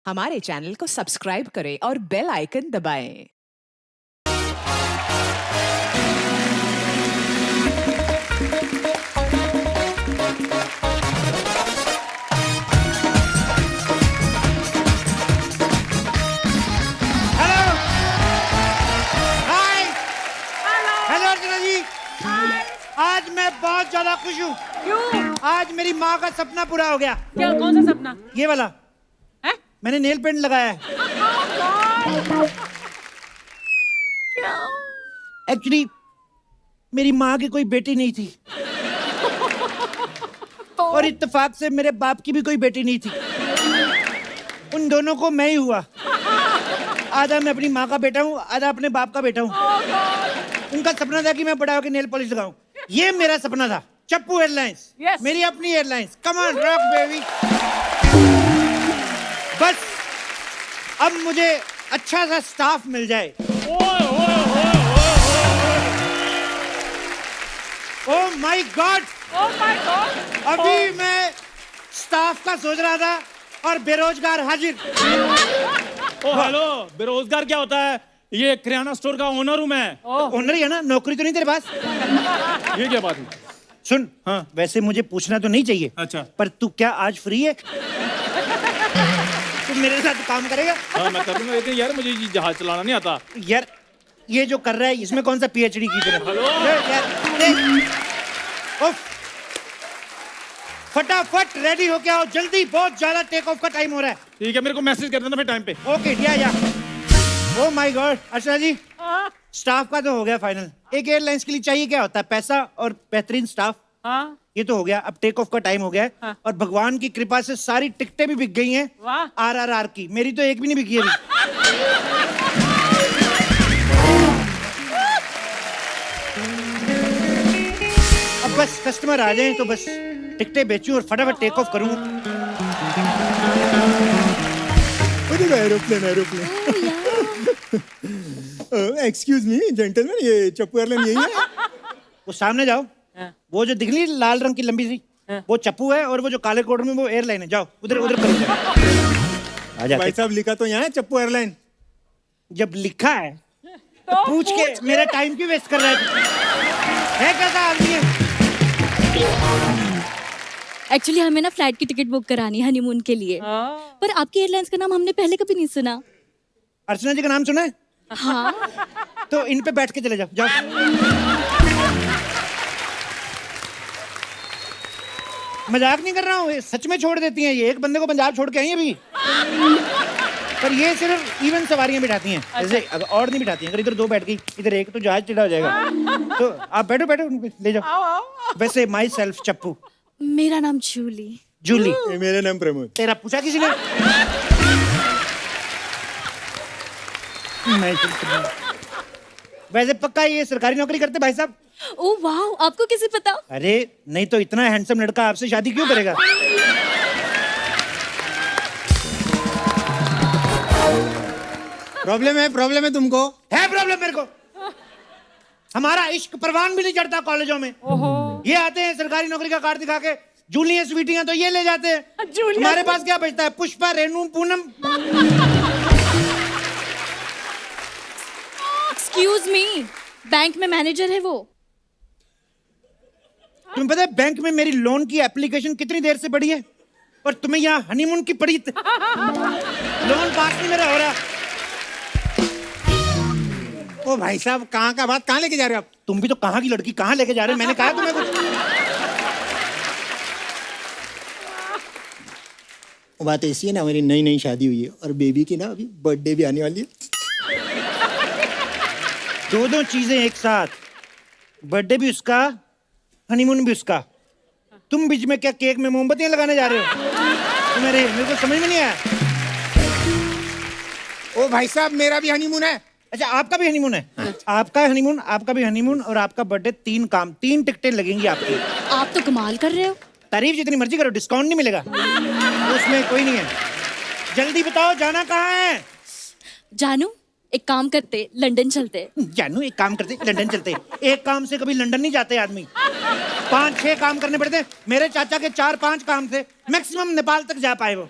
हमारे चैनल को सब्सक्राइब करें और बेल आइकन दबाएं। हेलो हाय हेलो अर्चना जी। आज मैं बहुत ज्यादा खुश हूँ। क्यों? आज मेरी माँ का सपना पूरा हो गया। क्या? कौन सा सपना ये वाला है? मैंने नेल पेंट लगाया है। क्या? एक्चुअली मेरी माँ की कोई बेटी नहीं थी और इत्तेफाक से मेरे बाप की भी कोई बेटी नहीं थी। उन दोनों को मैं ही हुआ। आधा मैं अपनी माँ का बेटा हूँ, आधा अपने बाप का बेटा हूँ। उनका सपना था कि मैं बड़ा होकर नेल पॉलिश लगाऊं। ये मेरा सपना था। चप्पू एयरलाइंस Yes. मेरी अपनी airlines. Come on rock baby. बस अब मुझे अच्छा सा स्टाफ मिल जाए। ओह my God, Oh my God! अभी मैं स्टाफ का सोच रहा था और बेरोजगार हाजिर। ओ हेलो, बेरोजगार क्या होता है? ये किराना स्टोर का ओनर हूँ मैं। ओनर ही है ना, नौकरी तो नहीं तेरे पास? ये क्या बात है? सुन, हाँ। वैसे मुझे पूछना तो नहीं चाहिए। अच्छा। पर तू क्या आज फ्री है? तू मेरे साथ काम करेगा? हाँ मैं कर दूंगा, लेकिन यार मुझे ये जहाज चलाना नहीं आता। यार ये जो कर रहा है इसमें कौन सा पीएचडी की तेरे? हेलो। यार देख, उफ, फटाफट रेडी हो के आओ जल्दी, बहुत ज्यादा टेक ऑफ का टाइम हो रहा है। ठीक है, मेरे को मैसेज कर देना फिर टाइम पे। ओके या oh my god Archana ji, staff का तो हो गया फाइनल। एक एयरलाइंस के लिए चाहिए क्या होता है? पैसा और बेहतरीन स्टाफ। हाँ? ये तो हो गया, अब टेक ऑफ का टाइम हो गया है। हाँ। और भगवान की कृपा से सारी टिकटें भी बिक गई हैं। वाह! आरआरआर की, मेरी तो एक भी नहीं बिकी अभी। अब बस कस्टमर आ जाएं तो बस टिकटें बेचूं और फटाफट टेक ऑफ करूं। एरोप्लेन एक्सक्यूज मी जेंटलमैन, ये चप्पू एयरलाइन यही है? वो सामने जाओ, वो जो दिख रही है लाल रंग की लंबी सी, वो चप्पू है और वो जो काले कोट में वो एयरलाइन है। जाओ उधर उधर करो। आ जा। भाई साहब लिखा तो यहाँ है चप्पू एयरलाइन। जब लिखा है तो पूछ के मेरा टाइम क्यों वेस्ट कर रहा है कैसा आदमी है? एक्चुअली हमें ना फ्लाइट की टिकट बुक करानी है हनीमून के लिए, पर आपकी एयरलाइंस का नाम हमने पहले कभी नहीं सुना। अर्चना जी का नाम सुना है? हाँ, तो इन पे बैठ के चले जाओ। जाओ मजाक नहीं कर रहा हूँ, ये सच में छोड़ देती हैं। ये एक बंदे को पंजाब छोड़ के आई हैं अभी। पर ये सिर्फ इवन सवारियां बिठाती हैं, जैसे अगर और नहीं बिठाती हैं। अगर इधर दो बैठ गई इधर एक तो जहाज टेढ़ा हो जाएगा। तो आप बैठो बैठो उन पे ले जाओ। वैसे माई सेल्फ चप्पू। मेरा नाम जूली। जूली। ये मेरा नाम प्रमोद। तेरा पूछा किसी ने? नहीं वैसे पक्का ये सरकारी नौकरी करते भाई साहब? ओह वाह, आपको कैसे पता? अरे नहीं तो इतना हैंडसम लड़का आपसे शादी क्यों करेगा? प्रॉब्लम है तुमको? है प्रॉब्लम मेरे को। हमारा इश्क परवान भी नहीं चढ़ता कॉलेजों में। ये आते हैं सरकारी नौकरी का कार्ड दिखा के, जूलियां स्वीटियां तो ये ले जाते हैं। जूलियां हमारे पास क्या बचता है? Pushpa, Renu, Poonam. Excuse me, bank में मैनेजर है वो। तुम्हें पता है बैंक में मेरी लोन की एप्लीकेशन कितनी देर से पड़ी है और तुम्हें यहाँ हनीमून की पड़ी? लोन पास नहीं मेरा हो रहा। ओ भाई साहब, कहाँ का बात कहाँ लेके जा रहे हो आप? तुम भी तो कहाँ की लड़की कहाँ लेके जा रहे हो? मैंने कहा तुम्हें कुछ? बात ऐसी है ना, मेरी नई नई शादी हुई है और बेबी की ना अभी बर्थडे भी आने वाली है। दो चीजें एक साथ, बर्थडे भी उसका, हनीमून भी उसका। तुम बीच में क्या केक में मोमबत्तियां लगाने जा रहे हो? मेरे को समझ में नहीं आया। ओ भाई साहब, मेरा भी हनीमून है। अच्छा आपका भी हनीमून है? आपका हनीमून, आपका भी हनीमून और आपका बर्थडे, 3 काम, 3 टिकटें लगेंगी आपकी। आप तो कमाल कर रहे हो। तारीफ जितनी मर्जी करो, डिस्काउंट नहीं मिलेगा उसमें, कोई नहीं है। जल्दी बताओ जाना कहाँ है? जानू, एक काम करते, लंदन चलते। जानू एक काम करते, लंदन चलते। एक काम से कभी लंदन नहीं जाते आदमी, 5-6 काम करने पड़ते। मेरे चाचा के 4-5 काम थे, मैक्सिमम नेपाल तक जा पाए वो।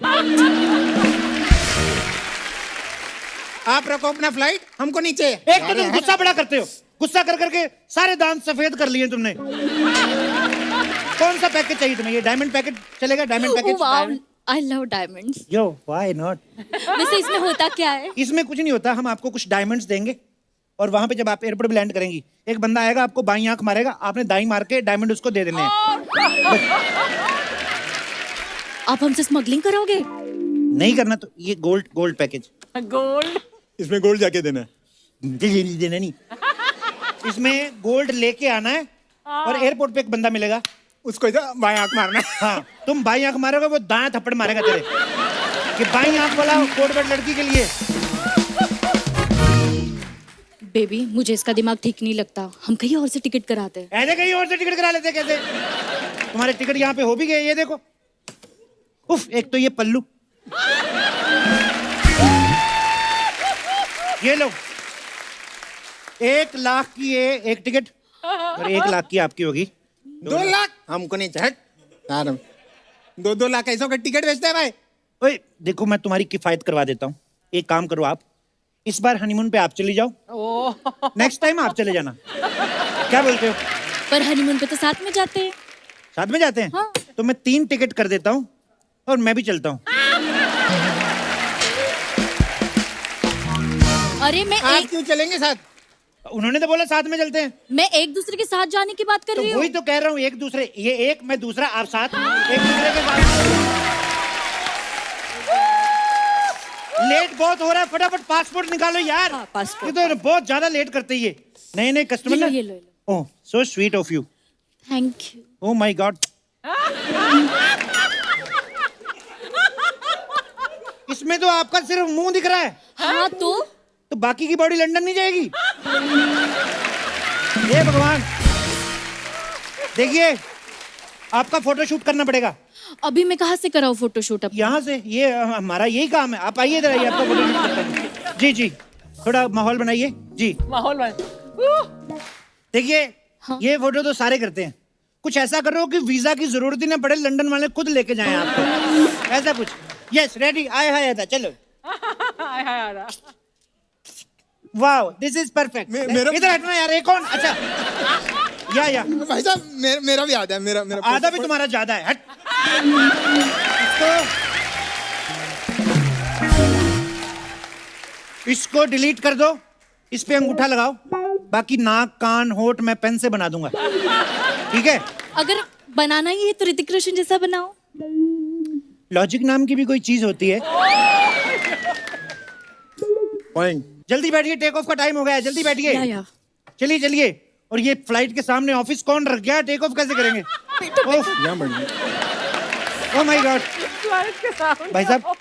आप रखो अपना फ्लाइट, हमको नीचे। एक तो तुम गुस्सा बड़ा करते हो, गुस्सा कर करके सारे दांत सफेद कर लिए तुमने। कौन सा पैकेज चाहिए तुम्हें? ये डायमंड पैकेज चलेगा? Diamond package? Wow, I love diamonds. Yo why not? वैसे इसमें होता क्या है? इसमें कुछ नहीं होता, हम आपको कुछ डायमंड्स देंगे और वहां पे जब आप एयरपोर्ट पे लैंड करेंगी, एक बंदा आएगा, आपको बाईं आंख मारेगा, आपने दाईं मार के डायमंड उसको दे देने हैं। आप हमसे स्मगलिंग करोगे? नहीं करना तो ये गोल्ड पैकेज। गोल्ड। इसमें गोल्ड जाके देना है। देना नहीं, इसमें गोल्ड लेके आना है और एयरपोर्ट पे एक बंदा मिलेगा, उसको इधर बाएं आंख मारना है। हाँ तुम बाईं आंख मारोगे, वो दाएं थप्पड़ मारेगा तेरे। कि बाईं आंख वाला कोट पैंट लड़की के लिए। बेबी, मुझे इसका दिमाग ठीक नहीं लगता, हम कहीं और से टिकट कराते हैं। ऐसे कहीं और से टिकट करा लेते कैसे? तुम्हारे टिकट यहाँ पे हो भी गए, ये देखो। उफ, एक तो ये पल्लू, ये लो, 1 लाख की ये एक टिकट और 1 लाख की आपकी होगी। 2 लाख हमको नहीं चाहिए। 2 लाख ऐसा का टिकट बेचता है भाई। ओए देखो, मैं तुम्हारी किफायत करवा देता हूँ। एक काम करो, आप इस बार हनीमून पे आप चली जाओ, नेक्स्ट टाइम आप चले जाना। क्या बोलते हो? पर हनीमून पे तो साथ में जाते हैं। साथ में जाते हैं? हाँ। तो मैं 3 टिकट कर देता हूँ और मैं भी चलता हूँ। अरे आप क्यों चलेंगे साथ? उन्होंने तो बोला साथ में चलते हैं। मैं एक दूसरे के साथ जाने की बात कर तो रही वही हूँ। तो कह रहा हूँ, एक दूसरे, ये एक मैं दूसरा, आप साथ, एक दूसरे के साथ। लेट बहुत हो रहा है, फटाफट पासपोर्ट निकालो यार। हाँ, पासपोर्ट। ये तो बहुत ज्यादा लेट करते ही है नए कस्टमर ना। ये लो। Oh so sweet of you. Thank you. Oh my God. इसमें तो आपका सिर्फ मुंह दिख रहा है। हाँ तो बाकी की बॉडी लंदन नहीं जाएगी? हे भगवान, देखिए आपका फोटोशूट करना पड़ेगा। अभी मैं कहाँ से कराऊँ फोटोशूट? यहाँ से, ये हमारा यही काम है। आप आइए इधर, आइए, आपका फोटोशूट करते हैं। जी जी, थोड़ा माहौल बनाइए जी। माहौल बन। देखिए हाँ? ये फोटो तो सारे करते हैं, कुछ ऐसा करो कि वीजा की जरूरत ही ना पड़े, लंदन वाले खुद लेके जाएं आपको, ऐसा कुछ। यस रेडी, आए हाय था, चलो। Wow this is perfect. इधर हटना यार। एक और, अच्छा या भाई साहब मेरा भी आधा है। मेरा आधा भी तुम्हारा ज्यादा है। हट। इसको डिलीट कर दो, इस पे अंगूठा लगाओ, बाकी नाक कान होठ मैं पेन से बना दूंगा, ठीक है? अगर बनाना ही है तो ऋतिक रोशन जैसा बनाओ। लॉजिक नाम की भी कोई चीज होती है। पॉइंट। जल्दी बैठिए, टेक ऑफ का टाइम हो गया है, जल्दी बैठिए। या। चलिए चलिए। और ये फ्लाइट के सामने ऑफिस कौन रख गया? टेक ऑफ कैसे करेंगे? यहाँ बढ़िया। ओह माय गॉड। फ्लाइट के सामने भाई साहब,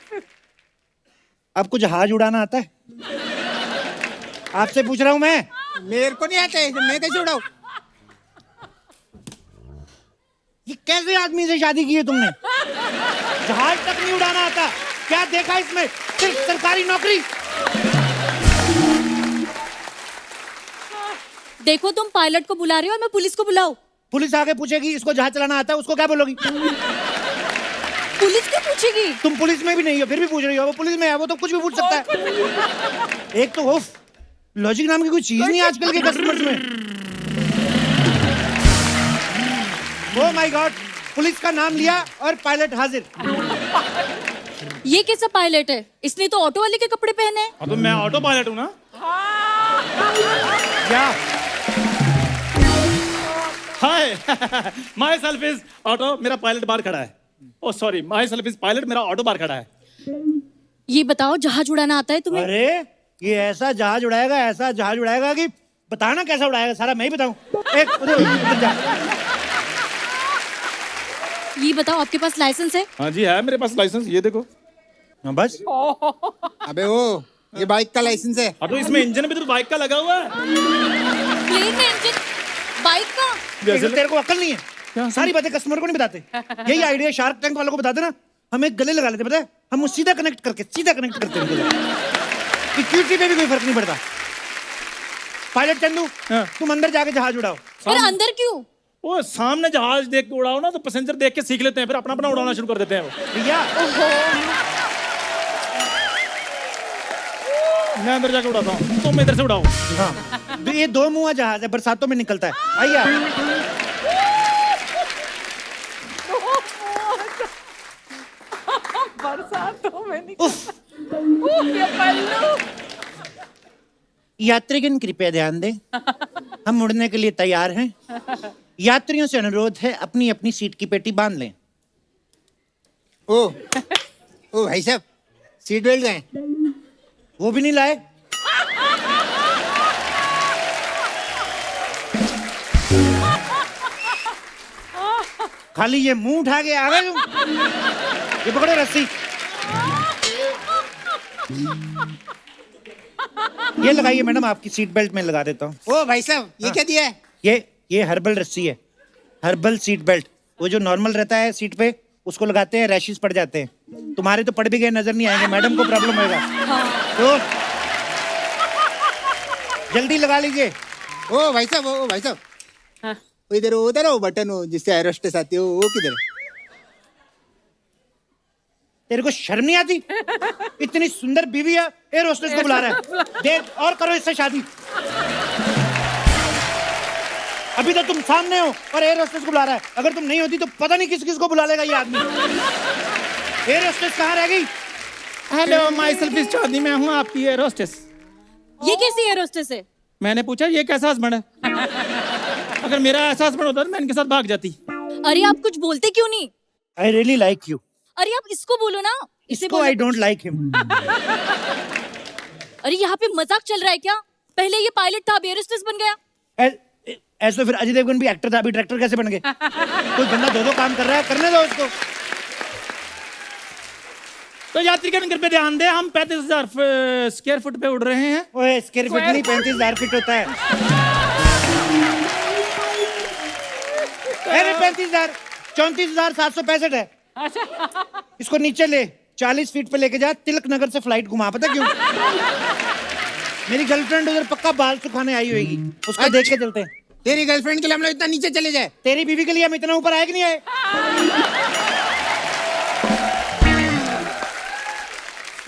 आपको जहाज उड़ाना आता है? आपसे पूछ रहा हूं मैं। मेरे को नहीं आता है, मैं कैसे उड़ाऊं? ये कैसे आदमी से शादी की है तुमने? जहाज तक नहीं उड़ाना आता? क्या देखा इसमें? सिर्फ सरकारी नौकरी। देखो, तुम पायलट को बुला रहे हो और मैं पुलिस को बुलाऊं? पुलिस आगे पूछेगी इसको जहाज चलाना आता है, उसको क्या बोलोगी? पुलिस क्यों पूछेगी? तुम पुलिस में भी नहीं हो फिर भी पूछ रही हो। वो पुलिस में है, वो तो कुछ भी पूछ सकता है। एक तो उफ, लॉजिक नाम की कोई चीज नहीं आजकल के कस्टमर्स में। ओह माय गॉड, पुलिस का नाम लिया और पायलट हाजिर। ये कैसा पायलट है? इसने तो ऑटो वाले के कपड़े पहने हैं। अब तो मैं ऑटो पायलट हूँ ना। क्या? Hi myself is auto, मेरा पायलट बाहर खड़ा है। Oh sorry, myself is pilot, मेरा ऑटो बाहर खड़ा है। ये बताओ, जहाज उड़ाना आता है तुम्हें? अरे ये ऐसा जहाज उड़ाएगा, ऐसा जहाज उड़ाएगा कि बताना कैसा उड़ाएगा सारा मैं ही बताऊं। एक उधर जा। ये बताओ, आपके पास लाइसेंस है? हाँ जी है मेरे पास लाइसेंस, ये देखो। हाँ बस। अबे वो ये बाइक का लाइसेंस है। हाँ तो इसमें इंजन भी तो बाइक का लगा हुआ है। प्लेन में इंजन, बाइक का। एक तो तेरे को अक्ल नहीं है, सारी बातें कस्टमर को नहीं बताते। यही आइडिया शार्क टैंक वालों को बताते ना, हम एक गले लगा लेते, पता है? हम वो सीधा कनेक्ट करते हैं। इक्विटी पे भी कोई फर्क नहीं पड़ता। पायलट चंदू, तुम अंदर जाके जहाज उड़ाओ। पर अंदर क्यों? वो सामने जहाज देख के उड़ाओ ना तो पैसेंजर देख के सीख लेते हैं, फिर अपना अपना उड़ाना शुरू कर देते हैं वो। भैया मैं अंदर जाके उड़ाता हूँ, तुम इधर से उड़ाओ। हाँ तो ये दो मुंहा जहाज है, बरसातों में निकलता है। आइए आप। बरसातों में उफ, ये पल्लू। यात्रीगण कृपया ध्यान दें, हम उड़ने के लिए तैयार हैं। यात्रियों से अनुरोध है अपनी अपनी सीट की पेटी बांध लें। ओ भाई साहब, सीट बेल्ट गए? वो भी नहीं लाए। खाली ये मुंह उठा के आ गए तुम। ये पकड़ो रस्सी। ये लगाइए मैडम, आपकी सीट बेल्ट में लगा देता हूँ। ओ भाई साहब, ये क्या दिया है? ये हर्बल रस्सी है, हर्बल सीट बेल्ट। वो जो नॉर्मल रहता है सीट पे, उसको लगाते हैं, रैशेस पड़ जाते हैं। तुम्हारे तो पड़ भी गए, नजर नहीं आएंगे, मैडम को प्रॉब्लम होगा। तो जल्दी लगा लीजिए। ओ भाई साहब, ओ भाई साहब, हाँ। वो इधर उधर हो बटन हो जिससे एयर होस्टेस आती है, वो किधर है? तेरे को शर्म नहीं आती? इतनी सुंदर बीवी है, एयर होस्टेस को बुला रहा है। देख और करो इससे शादी। अभी तो तुम सामने हो और एयर होस्टेस को बुला रहा है। अगर तुम नहीं होती तो पता नहीं किस किस को बुला लेगा ये आदमी। एयर होस्टेस कहाँ रह गई? हेलो, माई सेल्फ इज चांदनी, मैं हूँ आपकी एयर होस्टेस। ये कैसी एयर होस्टेस है? मैंने पूछा ये कैसा हस्बैंड है? अगर मेरा ऐसा हस्बैंड होता तो मैं इनके साथ भाग जाती। अरे आप कुछ बोलते क्यों नहीं? I really like you. अरे आप इसको बोलो ना। इसे इसको बोलो। I don't like him. अरे यहाँ पे मजाक चल रहा है क्या? पहले ये पायलट था, अब एयर होस्टेस बन गया। ऐसे तो फिर अजय देवगन भी एक्टर था, अभी डायरेक्टर कैसे बन गए? कोई बंदा दो काम कर रहा है, करने दो उसको। तो यात्रीगण कृपया ध्यान दें, हम 35,000 स्क्वायर फुट पे उड़ रहे हैं। ओए स्क्वायर फीट नहीं, 35,000 फीट होता है। अरे 35,000, 34,765 है। इसको नीचे ले, 40 फीट पे लेके जा, तिलक नगर से फ्लाइट घुमा। पता क्यों? मेरी गर्लफ्रेंड उधर पक्का बाल सुखाने आई होगी, उसको देख के चलते हैं। तेरी गर्लफ्रेंड के लिए हम लोग इतना नीचे चले जाए? तेरी बीवी के लिए हम इतना ऊपर आए कि नहीं आए?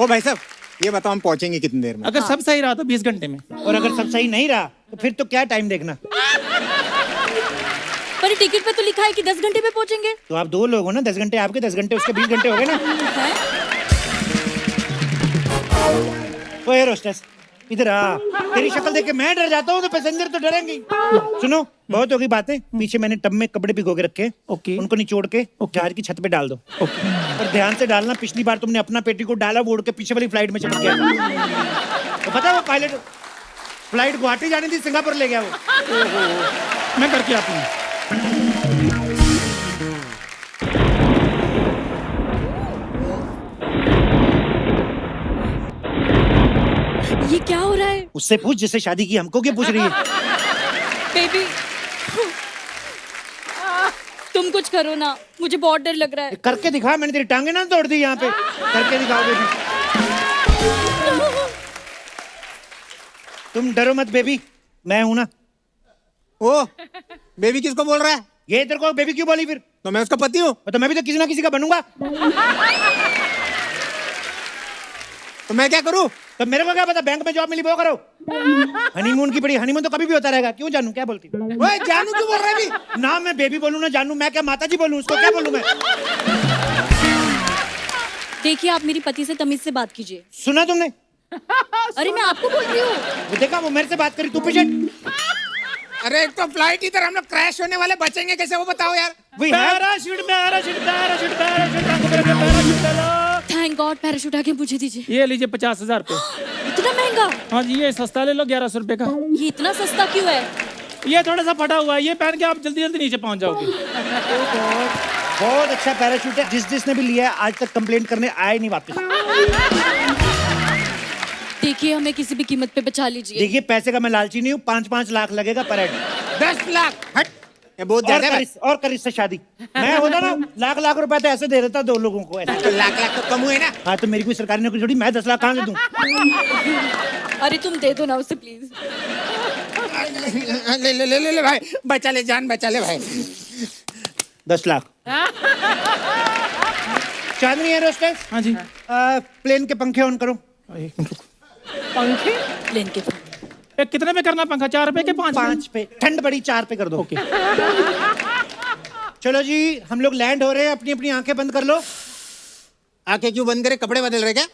ओ भाई साहब, ये बताओ हम पहुंचेंगे कितनी देर में? अगर सब सही रहा तो 20 घंटे में। और अगर सब सही नहीं रहा तो फिर तो क्या टाइम देखना। पर टिकट पे तो लिखा है कि 10 घंटे में पहुंचेंगे। तो आप दो लोग हो ना, 10 घंटे आपके, 10 घंटे उसके, 20 घंटे हो गए ना। ओ एयर होस्टेस, इधर आ। तेरी शक्ल देख के मैं डर जाता हूँ तो पैसेंजर तो डरेंगे। सुनो, बहुत होगी बातें। पीछे मैंने टब में कपड़े भिगो के रखे, ओके। उनको निचोड़ के जहाज की छत पे डाल दो। और ध्यान से डालना, पिछली बार तुमने अपना पेटीकोट डाला, वो उड़ के पीछे वाली फ्लाइट में चिपक गया। तो पता है वो पायलट फ्लाइट गुवाहाटी जानी थी, सिंगापुर ले गया वो। मैं करके आता हूँ। ये क्या हो रहा है? उससे पूछ जिससे शादी की, हमको क्या पूछ रही है? बेबी तुम कुछ करो ना, मुझे बहुत डर लग रहा है। करके दिखा, मैंने तेरी टांगे ना तोड़ दी यहाँ पे। करके दिखाओ बेबी। तुम डरो मत बेबी, मैं हूं ना। ओ बेबी किसको बोल रहा है? ये तेरे को बेबी क्यों बोली फिर? तो मैं उसका पति हूँ। तो मैं भी तो किसी ना किसी का बनूंगा। तो मैं क्या करूँ? तो मेरे को क्या पता, बैंक में जॉब मिली वो करो। हनीमून की बड़ी, हनीमून तो कभी भी होता रहेगा। क्यों जानू, क्या बोलती? ओए जानू क्यों बोल रहा है अभी? ना मैं बेबी बोलूं ना जानू, मैं क्या माता जी बोलूं? उसको क्या बोलूं मैं? देखिए आप मेरी पति से तमीज से बात कीजिए। सुना तुमने? अरे मैं आपको बोल रही हूँ। वो देखा, वो मेरे से बात करी, तू पीछे। अरे एक तो फ्लाइट इधर, हम लोग क्रैश होने वाले, बचेंगे कैसे वो बताओ यार? We have- parachute parachute parachute parachute डालो। थैंक गॉड, पैराशूट आके मुझे दीजिए। ये लीजिए 50,000 पे। इतना महंगा? हाँ जी, ये सस्ता ले लो, 1100 रुपए का। ये इतना सस्ता क्यों है? ये थोड़ा सा फटा हुआ है, ये पहन के आप जल्दी जल्दी नीचे पहुंच जाओगे। बहुत अच्छा पैराशूट है। जिसने भी लिया है आज तक कंप्लेंट करने आए नहीं वापस। देखिए हमें किसी भी कीमत पे बचा लीजिए। देखिए पैसे का मैं लालची नहीं हूँ, 5-5 लाख लगेगा पर हेड। 10 लाख हट, ये बहुत ज्यादा है। और कर इससे शादी। मैं होता ना, लाख लाख रुपए तो ऐसे दे देता दो लोगों को ऐसे। तो लाख लाख तो कम हुए ना। हाँ तो मेरी कोई सरकारी नौकरी छोड़ी, मैं 10 लाख कहाँ से दूं? अरे तुम दे दो ना उसे प्लीज। ले ले ले ले ले भाई, बचा ले जान, बचा ले भाई। 10 लाख। चांदनी एयर होस्टेस, हाँ जी। प्लेन के पंखे ऑन करो। एक मिनट रुको। पंखे प्लेन के पंखे। ए, कितने में करना पंखा, 4 रुपए के 5? 5 पे, ठंड बड़ी 4 पे कर दो। ओके चलो जी, हम लोग लैंड हो रहे हैं, अपनी अपनी आंखें बंद कर लो। आंखें क्यों बंद करे, कपड़े बदल रहे क्या?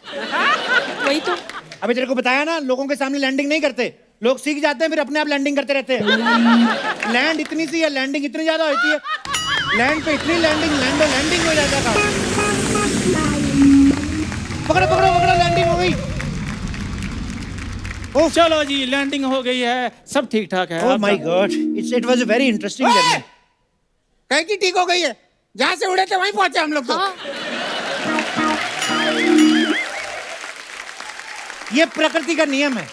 वही तो। अभी तेरे को बताया ना, लोगों के सामने लैंडिंग नहीं करते, लोग सीख जाते हैं फिर अपने आप लैंडिंग करते रहते हैं। लैंड इतनी सी है, लैंडिंग इतनी ज्यादा होती है। लैंड पे इतनी लैंडिंग हो जाता है। पकड़ो पकड़ो पकड़ो, लैंडिंग हो गई। चलो जी, लैंडिंग हो गई है, सब ठीक ठाक है। ओह my God, it was a very interesting journey. कहीं की ठीक हो गई है, जहां से उड़े थे वहीं पहुंचे हम लोग तो। ये प्रकृति का नियम है,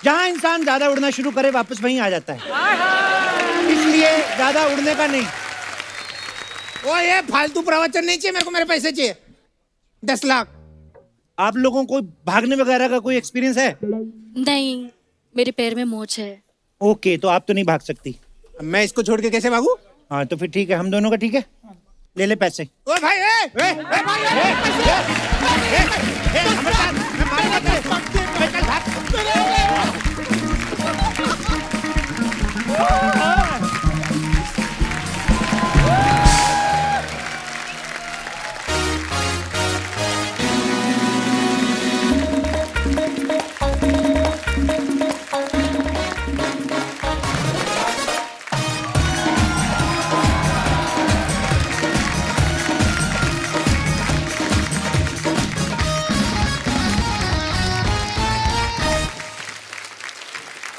जहां इंसान ज्यादा उड़ना शुरू करे वापस वहीं आ जाता है, इसलिए ज्यादा उड़ने का नहीं। ओ ये फालतू प्रवचन नहीं चाहिए मेरे को, मेरे पैसे चाहिए 10 लाख। आप लोगों को भागने वगैरह का कोई एक्सपीरियंस है? नहीं, मेरे पैर में मोच है। ओके, तो आप तो नहीं भाग सकती। मैं इसको छोड़ के कैसे भागू? हाँ तो फिर ठीक है, हम दोनों का ठीक है, ले ले पैसे। ओ भाई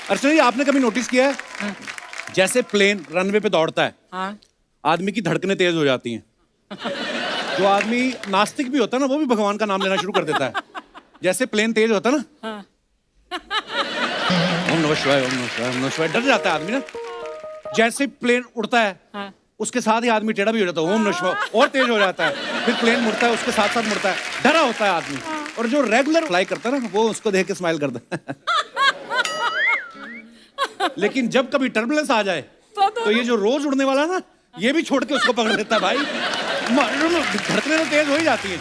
अर्चना जी, आपने कभी नोटिस किया है जैसे प्लेन रनवे पे दौड़ता है, आदमी की धड़कनें तेज हो जाती हैं। जो आदमी नास्तिक भी होता है ना, वो भी भगवान का नाम लेना शुरू कर देता है। जैसे प्लेन तेज होता है ना, ओम नमः शिवाय, ओम नमः शिवाय, ओम नमः शिवाय, डर जाता है आदमी ना। जैसे प्लेन उड़ता है, उसके साथ ही आदमी टेढ़ा भी हो जाता है, ओम नमः शिवाय, और तेज हो जाता है। फिर प्लेन मुड़ता है, उसके साथ साथ मुड़ता है, डरा होता है आदमी। और जो रेगुलर फ्लाई करता है ना, वो उसको देख के स्माइल करता है। लेकिन जब कभी टर्बुलेंस आ जाए तो ये जो रोज उड़ने वाला ना, ये भी छोड़ के उसको पकड़ लेता है भाई। धड़कनें तो तेज हो ही जाती हैं।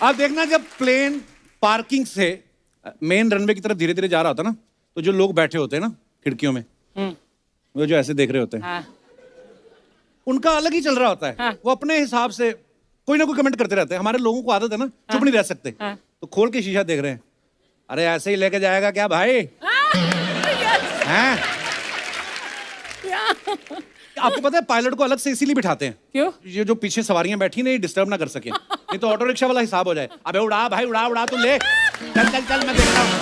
आप देखना, जब प्लेन पार्किंग से मेन रनवे की तरफ धीरे धीरे जा रहा होता ना, तो जो लोग बैठे होते हैं ना खिड़कियों में, वो जो ऐसे देख रहे होते हैं, उनका अलग ही चल रहा होता है। वो अपने हिसाब से कोई ना कोई कमेंट करते रहते हैं। हमारे लोगों को आदत है ना, चुप नहीं रह सकते, तो खोल के शीशा देख रहे हैं, अरे ऐसे ही लेके जाएगा क्या भाई? हैं? आपको पता है पायलट को अलग से इसीलिए बिठाते हैं, क्यों? ये जो पीछे सवारियां बैठी नहीं, डिस्टर्ब ना कर सके, नहीं तो ऑटो रिक्शा वाला हिसाब हो जाए। अबे उड़ा भाई, उड़ा उड़ा, तू ले, चल चल चल, मैं देखता हूं।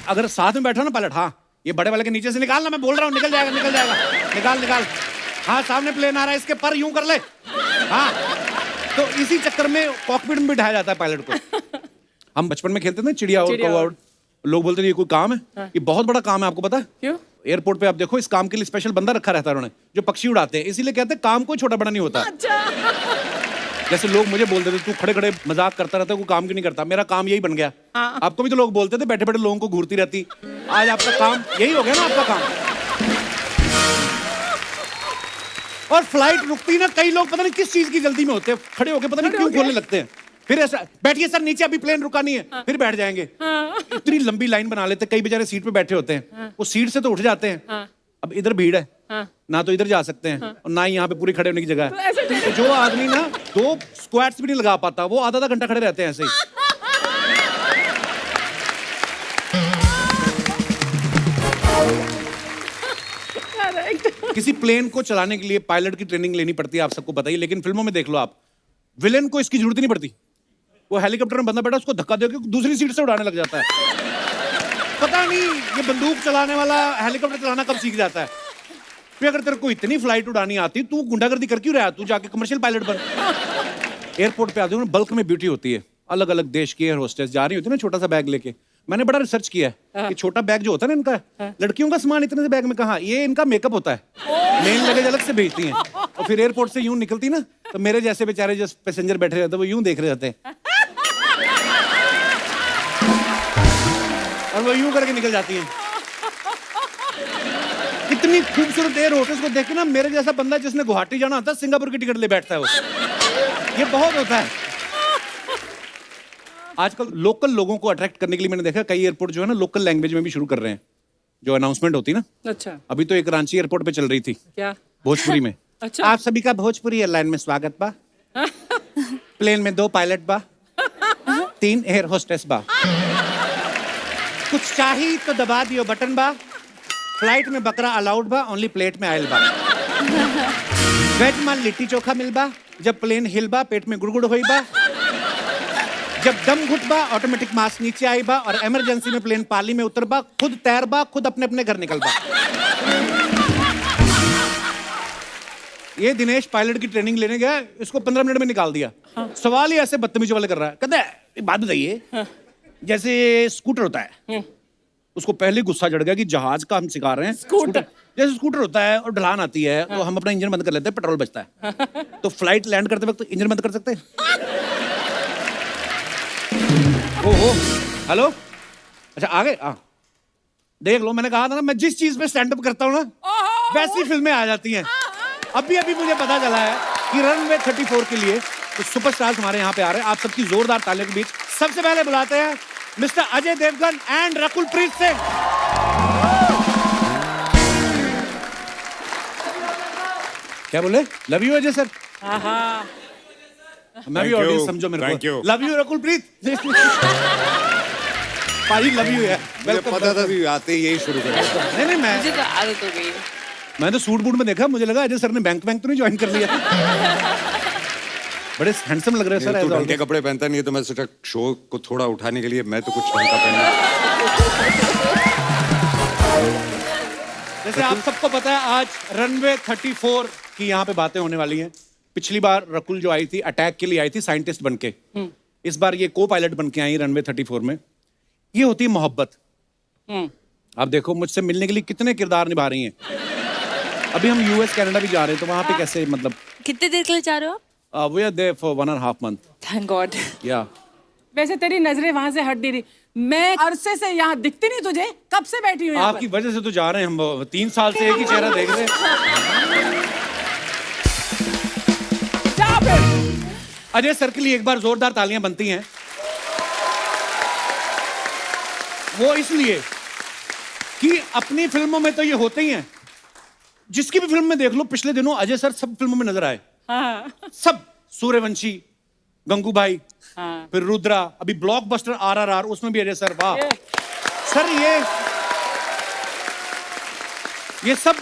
अगर साथ में बैठा ना पायलट, हाँ ये बड़े वाले के नीचे से निकालना, मैं बोल रहा हूँ, निकल जाएगा निकल जाएगा, निकाल निकाल। हाँ सामने प्लेन आ रहा है, इसके पर यूं कर ले। हाँ, तो इसी चक्कर में कॉकपिट में बिठाया जाता है पायलट को। हम बचपन में खेलते थे चिड़िया और कौवा उड़, लोग बोलते थे ये कोई काम है? ये बहुत बड़ा काम है, आपको पता है? क्यों? एयरपोर्ट पे आप देखो, इस काम के लिए स्पेशल बंदा रखा रहता है उन्होंने, जो पक्षी उड़ाते हैं। इसीलिए कहते हैं काम कोई छोटा बड़ा नहीं होता। जैसे लोग मुझे बोलते थे तू खड़े खड़े मजाक करता रहता है, कोई काम क्यों नहीं करता। मेरा काम यही बन गया। आपको भी तो लोग बोलते थे बैठे बैठे लोगों को घूरती रहती, आज आपका काम यही हो गया ना, आपका काम। और फ्लाइट रुकती ना, कई लोग पता नहीं किस चीज की जल्दी में होते हैं, खड़े होके पता नहीं क्यों खोलने लगते हैं। फिर ऐसा, बैठिए सर नीचे, अभी प्लेन रुका नहीं है, फिर बैठ जाएंगे। इतनी लंबी लाइन बना लेते, कई बेचारे सीट पे बैठे होते हैं, वो सीट से तो उठ जाते हैं। अब इधर भीड़ है, ना तो इधर जा सकते हैं और ना ही यहाँ पे पूरी खड़े होने की जगह है। तो जो आदमी ना 2 स्क्वाट्स भी नहीं लगा पाता, वो आधा घंटा खड़े रहते हैं ऐसे ही। किसी प्लेन को चलाने के लिए पायलट की ट्रेनिंग लेनी पड़ती है, आप सबको बताइए। लेकिन फिल्मों में देख लो आप, विलेन को इसकी जरूरत ही नहीं पड़ती। वो हेलीकॉप्टर में बंदा बैठा, उसको धक्का देके दूसरी सीट से उड़ाने लग जाता है। पता नहीं ये बंदूक चलाने वाला हेलीकॉप्टर चलाना कब सीख जाता है। फिर अगर तेरे को इतनी फ्लाइट उड़ानी आती, तू गुंडागर्दी कर क्यों रहा? तू जाके कमर्शियल पायलट बन। एयरपोर्ट पे आते हो ना, बल्क में ब्यूटी होती है। अलग अलग देश की एयर होस्टेस जा रही होती है ना छोटा सा बैग लेके। मैंने बड़ा रिसर्च किया है कि छोटा बैग जो होता है ना इनका, लड़कियों का सामान इतने से बैग में कहाँ, ये इनका मेकअप होता है। मेन लगेज अलग से भेजती हैं और फिर एयरपोर्ट से यूं निकलती ना, तो मेरे जैसे बेचारे जो पैसेंजर बैठे रहते हैं वो यूं देख रहे होते हैं और वो यूं करके निकल जाती हैं। इतनी खूबसूरत एयर होटल्स को देख के ना मेरे जैसा बंदा जिसने गुवाहाटी जाना होता है सिंगापुर की टिकट ले बैठता है वो। ये बहुत होता है। आजकल लोकल लोगों को अट्रैक्ट करने के लिए मैंने देखा कई एयरपोर्ट जो है ना लोकल लैंग्वेज में भी शुरू कर रहे हैं। जो अनाउंसमेंट होती है ना, अच्छा अभी तो एक रांची एयरपोर्ट पे चल रही थी क्या? भोजपुरी में। अच्छा। आप सभी का भोजपुरी एयरलाइन में स्वागत बा। प्लेन में 2 पायलट बा, 3 एयर होस्टेस बा। कुछ चाहिए तो दबा दियो बटन बा। फ्लाइट में बकरा अलाउड बा, ओनली प्लेट में आयल बा। वेज मान लिट्टी चोखा मिल बा, जब प्लेन हिल बा पेट में गुड़गुड़ होई बा। जब दम घुट बा ऑटोमेटिक मास नीचे आई बा, और इमरजेंसी में प्लेन पाली में उतर बा, खुद तैर बा, खुद अपने अपने घर निकल बा। ये दिनेश पायलट की ट्रेनिंग लेने गया, इसको 15 मिनट में निकाल दिया। सवाल ही ऐसे बदतमीजी वाले कर रहा है। कहता है एक बात बताइए, जैसे स्कूटर होता है, उसको पहले गुस्सा चढ़ गया कि जहाज का हम सिखा रहे हैं। स्कूटर। जैसे स्कूटर होता है और ढलान आती है तो हम अपना इंजन बंद कर लेते हैं, पेट्रोल बचता है। तो फ्लाइट लैंड करते वक्त इंजन बंद कर सकते हैं? ओहो, हेलो, अच्छा आ गए। देख लो, मैंने कहा था ना, मैं जिस चीज पे स्टैंड अप करता हूँ ना वैसी फिल्में आ जाती हैं। अभी मुझे पता चला है कि रनवे 34 के लिए तो सुपरस्टार्स हमारे यहाँ पे आ रहे हैं। आप सबकी जोरदार तालियों के बीच सबसे पहले बुलाते हैं मिस्टर अजय देवगन एंड रकुल प्रीत सिंह। क्या बोले? Love you Ajay sir. मैं भी ऑडियंस समझो मेरे को। Love you Rakul Preet. पाजी लव यू है। मुझे पता था भी आते ही यही शुरू करेंगे। नहीं मैं मुझे तो आदत हो गई है। मैं तो सूट बूट में देखा, मुझे लगा अजय सर ने बैंक तो नहीं ज्वाइन कर लिया। बड़े हैंडसम लग रहे हैं सर। तू ढंग के कपड़े पहनता नहीं है तो मैं सोचा शो को थोड़ा उठाने के लिए मैं तो कुछ ढंग का पहनूं। जैसे आप सबको पता है आज रनवे 34 की यहाँ पे बातें होने वाली हैं। पिछली बार रकुल जो आई थी अटैक के लिए आई थी साइंटिस्ट बनके, इस बार ये को पायलट बनके आई रनवे 34 में। ये होती है मोहब्बत। आप देखो मुझसे मिलने के लिए कितने किरदार निभा रही हैं। अभी हम यूएस कनाडा भी जा रहे हैं तो वहां पे कैसे, मतलब कितने देर के लिए जा रहे हो आप? We are there for 1.5 month। Thank god. या वैसे तेरी नजरें वहां से हट नहीं रही। मैं अरसे से यहाँ दिखती नहीं तुझे, कब से बैठी हूँ यहाँ आपकी वजह से तो जा रहे हैं हम। 3 साल से एक ही चेहरा देख रहे हैं। पर? अजय सर के लिए एक बार जोरदार तालियां बनती हैं। वो इसलिए कि अपनी फिल्मों में तो ये होते ही हैं। जिसकी भी फिल्म में देख लो, पिछले दिनों अजय सर सब फिल्मों में नजर आए। हाँ। सब, सूर्यवंशी, गंगूबाई, हाँ। फिर रुद्रा, अभी ब्लॉकबस्टर RRR, उसमें भी अजय सर। वाह सर, ये सब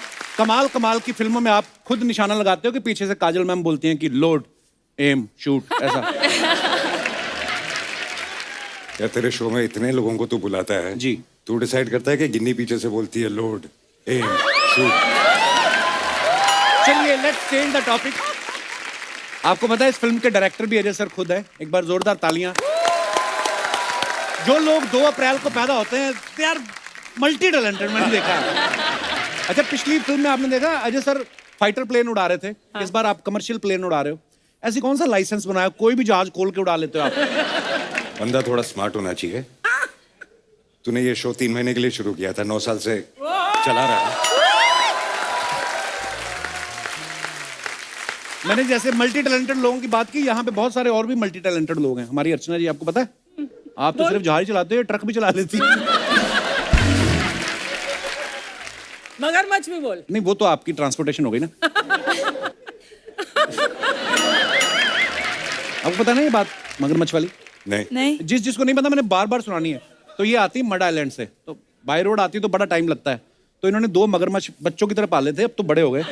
कमाल की फिल्मों में आप खुद निशाना लगाते हो कि पीछे से काजल मैम बोलती हैं कि लोड, एम, शूट, ऐसा। या तेरे शो में इतने लोगों को तू बुलाता है जी, तू डिसाइड करता है कि गिन्नी पीछे से बोलती है लोड, एम, शूट। चलिए लेट्स चेंज द टॉपिक। आपको पता है इस फिल्म के डायरेक्टर भी अजय सर खुद है। एक बार जोरदार तालियां। जो लोग 2 अप्रैल को पैदा होते हैं दे आर मल्टी टैलेंटेड, मैंने देखा है। अच्छा, पिछली फिल्म में आपने देखा अजय सर फाइटर प्लेन उड़ा रहे थे। इस बार आप कमर्शियल प्लेन उड़ा रहे हो। ऐसी कौन सा लाइसेंस बनाया? कोई भी जहाज खोल के उड़ा लेते हो आप। बंदा थोड़ा स्मार्ट होना चाहिए। तूने ये शो 3 महीने के लिए शुरू किया था, 9 साल से चला रहा है। मैंने जैसे मल्टी टैलेंटेड लोगों की बात की, यहाँ पे बहुत सारे और भी मल्टी टैलेंटेड लोग हैं। हमारी अर्चना जी, आपको पता है आप तो सिर्फ जहाज ही चलाते हो, ट्रक भी चला लेती है। मगरमच्छ भी बोल। नहीं, वो तो आपकी ट्रांसपोर्टेशन हो गई ना। आपको पता नहीं ये बात मगरमच्छ वाली? नहीं। जिसको नहीं पता मैंने बार सुनानी है। तो ये आती मड आइलैंड से, तो बाय रोड आती तो बड़ा टाइम लगता है। तो इन्होंने 2 मगरमच्छ बच्चों की तरह पाले थे, अब तो बड़े हो गए।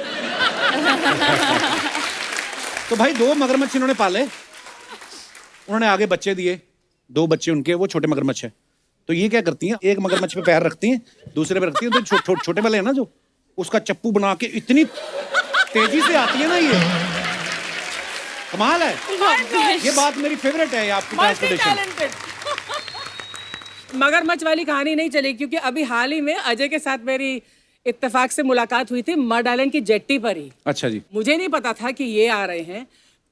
तो भाई 2 मगरमच्छ इन्होंने पाले, उन्होंने आगे बच्चे दिए, 2 बच्चे उनके, वो छोटे मगरमच्छ है। तो ये क्या करती हैं, एक मगरमच्छ पे पैर रखती हैं, दूसरे पे रखती हैं, तो छोटे वाले हैं ना जो, उसका चप्पू बना के इतनी तेजी से आती है ना, ये कमाल है। ये बात मेरी फेवरेट है, आपकी ट्रांसपोर्टेशन। मगरमच्छ वाली कहानी नहीं चली क्योंकि अभी हाल ही में अजय के साथ मेरी इत्तेफाक से मुलाकात हुई थी मड आइलैंड की जेट्टी पर ही। अच्छा जी। मुझे नहीं पता था कि ये आ रहे हैं,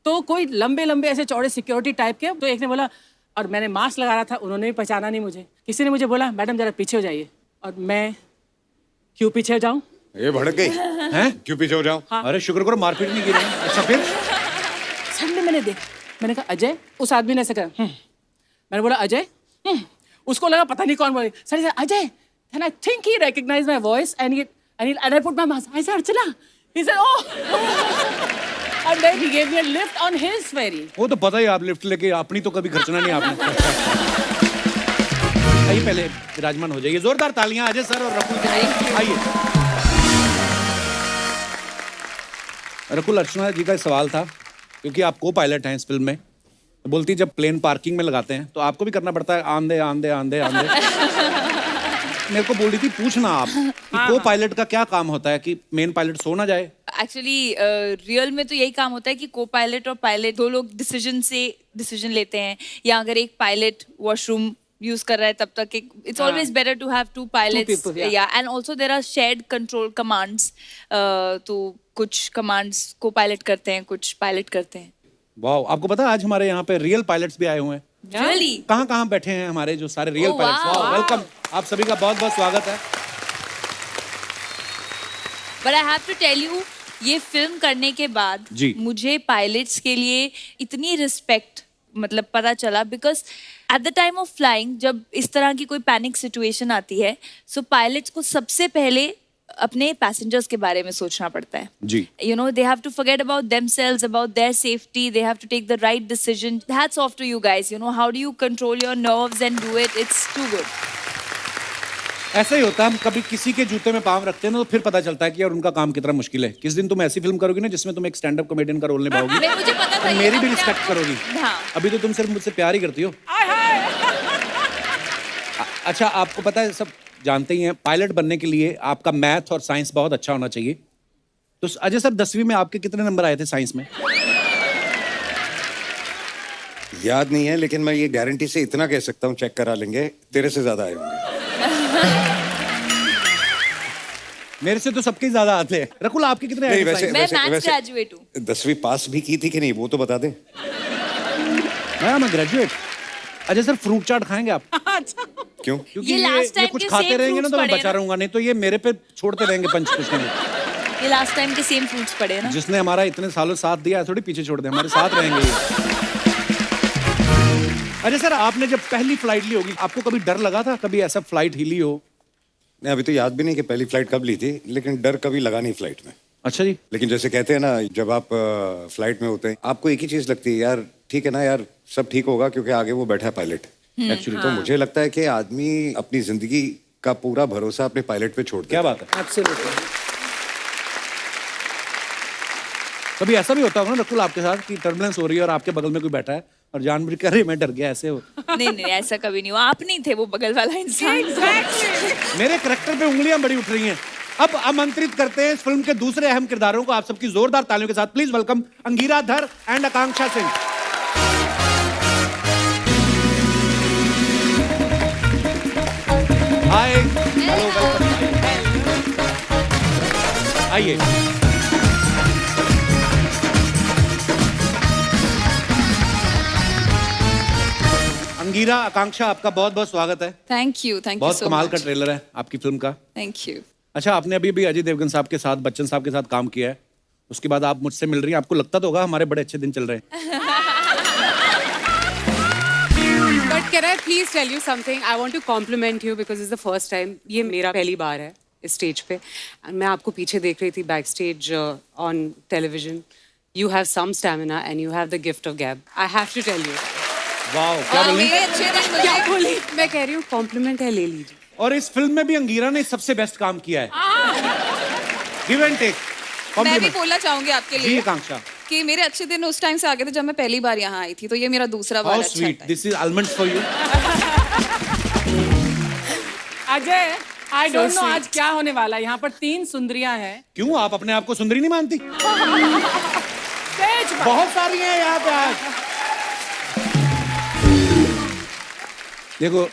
तो कोई लंबे ऐसे चौड़े सिक्योरिटी टाइप के, तो एक ने बोला, और मैंने मास्क लगा रहा था, उन्होंने भी पहचाना नहीं मुझे। किसी ने मुझे बोला मैडम जरा पीछे हो जाइए, और मैं क्यों पीछे जाऊं? ये भड़क गई हैं? क्यों पीछे हो जाओ? अरे शुक्र करो मारपीट नहीं की रही। अच्छा फिर? संडे मैंने देखा, मैंने कहा अजय, उस आदमी ने ऐसे कहा मैंने बोला अजय, उसको लगा पता नहीं कौन बोले, sir Ajay, and I think he recognized my voice and I put my mask. I said Archana. He said oh, and then he gave me a lift on his ferry. वो तो पता ही, आप लिफ्ट लेके अपनी तो कभी खर्चना नहीं आपने। आइए पहले विराजमान हो जाइए, जोरदार तालियां अजय सर और रकुल के लिए। आइए। रकुल, अर्चना जी का सवाल था, क्योंकि आप को पायलट हैं इस फिल्म में, तो बोलती जब प्लेन पार्किंग में लगाते हैं तो आपको भी करना पड़ता है आंधे आंधे आंधे आंधे। मेरे को बोल रही थी पूछना आप कि को पायलट का क्या काम होता है कि मेन पायलट सो ना जाए। एक्चुअली रियल में तो यही काम होता है कि को पायलट और पायलट दो लोग डिसीजन लेते हैं, या अगर एक पायलट वॉशरूम यूज कर रहा है तब तक it's always better to have two pilots, या and also there are shared control commands, तो कुछ कमांड्स को पायलट करते हैं, कुछ पायलट करते हैं। वाह, आपको पता है आज हमारे यहाँ पे रियल पायलट्स भी आए हुए हैं। रियली? कहाँ बैठे हैं हमारे जो सारे रियल Oh, पायलट्स। wow. वाह, वेलकम, आप सभी का बहुत बहुत स्वागत है। But I have to tell you, ये फिल्म करने के बाद जी। मुझे पायलट्स के लिए इतनी रिस्पेक्ट मतलब पता चला, because at the time of flying जब इस तरह की कोई पैनिक सिचुएशन आती है, सो पायलट्स को सबसे पहले अपने पैसेंजर्स के बारे में सोचना पड़ता है। जी। You know, they have to forget about themselves, about their safety. They have to take the right decision. Hats off to you guys. You know, how do you control your nerves and do it? It's too good. ऐसा ही होता है, हम कभी किसी के जूते में पाँव रखते हैं ना तो फिर पता चलता है कि यार उनका काम कितना मुश्किल है। किस दिन तुम ऐसी फिल्म करोगी ना जिसमें तुम एक स्टैंड अप कॉमेडियन का रोल निभाओगी, मैं मुझे पता था तो ये मेरी भी अपने रिस्पेक्ट आप को- करोगी। हाँ। अभी तो तुम सिर्फ मुझसे प्यार ही करती हो। अच्छा, आपको पता है, सब जानते ही हैं, पायलट बनने के लिए आपका मैथ और साइंस बहुत अच्छा होना चाहिए। तो अजय सर, 10वीं में आपके कितने नंबर आए थे साइंस में? याद नहीं है, लेकिन मैं ये गारंटी से इतना कह सकता हूँ, चेक करा लेंगे, तेरे से ज्यादा आए होंगे। मेरे से तो सबके ही ज्यादा आते हैं। रकुल, आपके कितने आए नहीं, थे वैसे साइंस? मैं मैथ्स ग्रेजुएट हूँ। 10वीं पास भी की थी कि नहीं वो तो बता दे। मैं ग्रेजुएट। अजय सर, फ्रूट चाट खाएंगे आप? क्यों? क्योंकि ये last time कुछ के खाते same रहेंगे ना fruits तो मैं पड़े बचा ना। रहूंगा, नहीं तो ये मेरे पे छोड़ते रहेंगे पंच कुछ नहीं। ये लास्ट टाइम के सेम फ्रूट्स पड़े हैं ना। जिसने हमारा इतने सालों साथ दिया है, थोड़ी पीछे छोड़ दे, हमारे साथ रहेंगे ये। अजय सर, आपने जब पहली फ्लाइट ली होगी, आपको कभी डर लगा था? कभी ऐसा फ्लाइट हिली हो? नहीं, अभी तो याद भी नहीं कि पहली फ्लाइट कब ली थी, लेकिन डर कभी लगा नहीं फ्लाइट में। अच्छा जी। लेकिन जैसे कहते हैं ना, जब आप फ्लाइट में होते हैं, आपको एक ही चीज लगती है, यार ठीक है ना यार, सब ठीक होगा क्योंकि आगे वो बैठा है पायलट। एक्चुअली तो मुझे लगता है कि आदमी अपनी जिंदगी का पूरा भरोसा अपने पायलट पे छोड़ देता क्या बात है। Absolutely. कभी ऐसा भी होता होगा ना रकुल आपके साथ कि टर्बुलेंस हो रही है और आपके बगल में कोई बैठा है और जानबूझ कर, अरे मैं डर गया, ऐसे हो? नहीं, ऐसा कभी नहीं हुआ। आप नहीं थे वो बगल वाला इंसान। मेरे करैक्टर पे उंगलियां बड़ी उठ रही हैं। अब आमंत्रित करते हैं इस फिल्म के दूसरे अहम किरदारों को, आप सबकी जोरदार तालियों के साथ। प्लीज वेलकम अंगीरा धर and Akanksha Singh. Hi, hello, welcome. आइए। अंगीरा, आकांक्षा, आपका बहुत बहुत स्वागत है। थैंक यू बहुत सो कमाल का मच। ट्रेलर है आपकी फिल्म का। Thank you. अच्छा, आपने अभी अभी अजय देवगन साहब के साथ, बच्चन साहब के साथ काम किया है, उसके बाद आप मुझसे मिल रही हैं, आपको लगता तो होगा हमारे बड़े अच्छे दिन चल रहे हैं। But can I please tell you something? I want to compliment you because is the first time, ये मेरा पहली बार है इस स्टेज पे। मैं आपको पीछे देख रही थी backstage on television. You have some stamina and you have the gift of gab. I have to tell you. वाह, क्या बोली? क्या बोली? मैं कह रही हूँ कॉम्प्लीमेंट है, ले लीजिए। और इस फिल्म में भी अंगीरा ने सबसे बेस्ट काम किया है। Give and take. मैं भी बोलना चाहूंगी आपके जी लिए आकांक्षा। कि मेरे अच्छे दिन उस टाइम से आ गए थे जब मैं पहली बार यहाँ आई थी, तो ये मेरा दूसरा बार हाउ अच्छा स्वीट, था। This is almonds for you. Ajay, I So don't know sweet. आज क्या होने वाला है। यहाँ पर 3 सुंदरियां हैं। क्यों, आप अपने आप को सुंदरी नहीं मानती? तेज बात। बहुत सारी हैं यहाँ पे आज। देखो,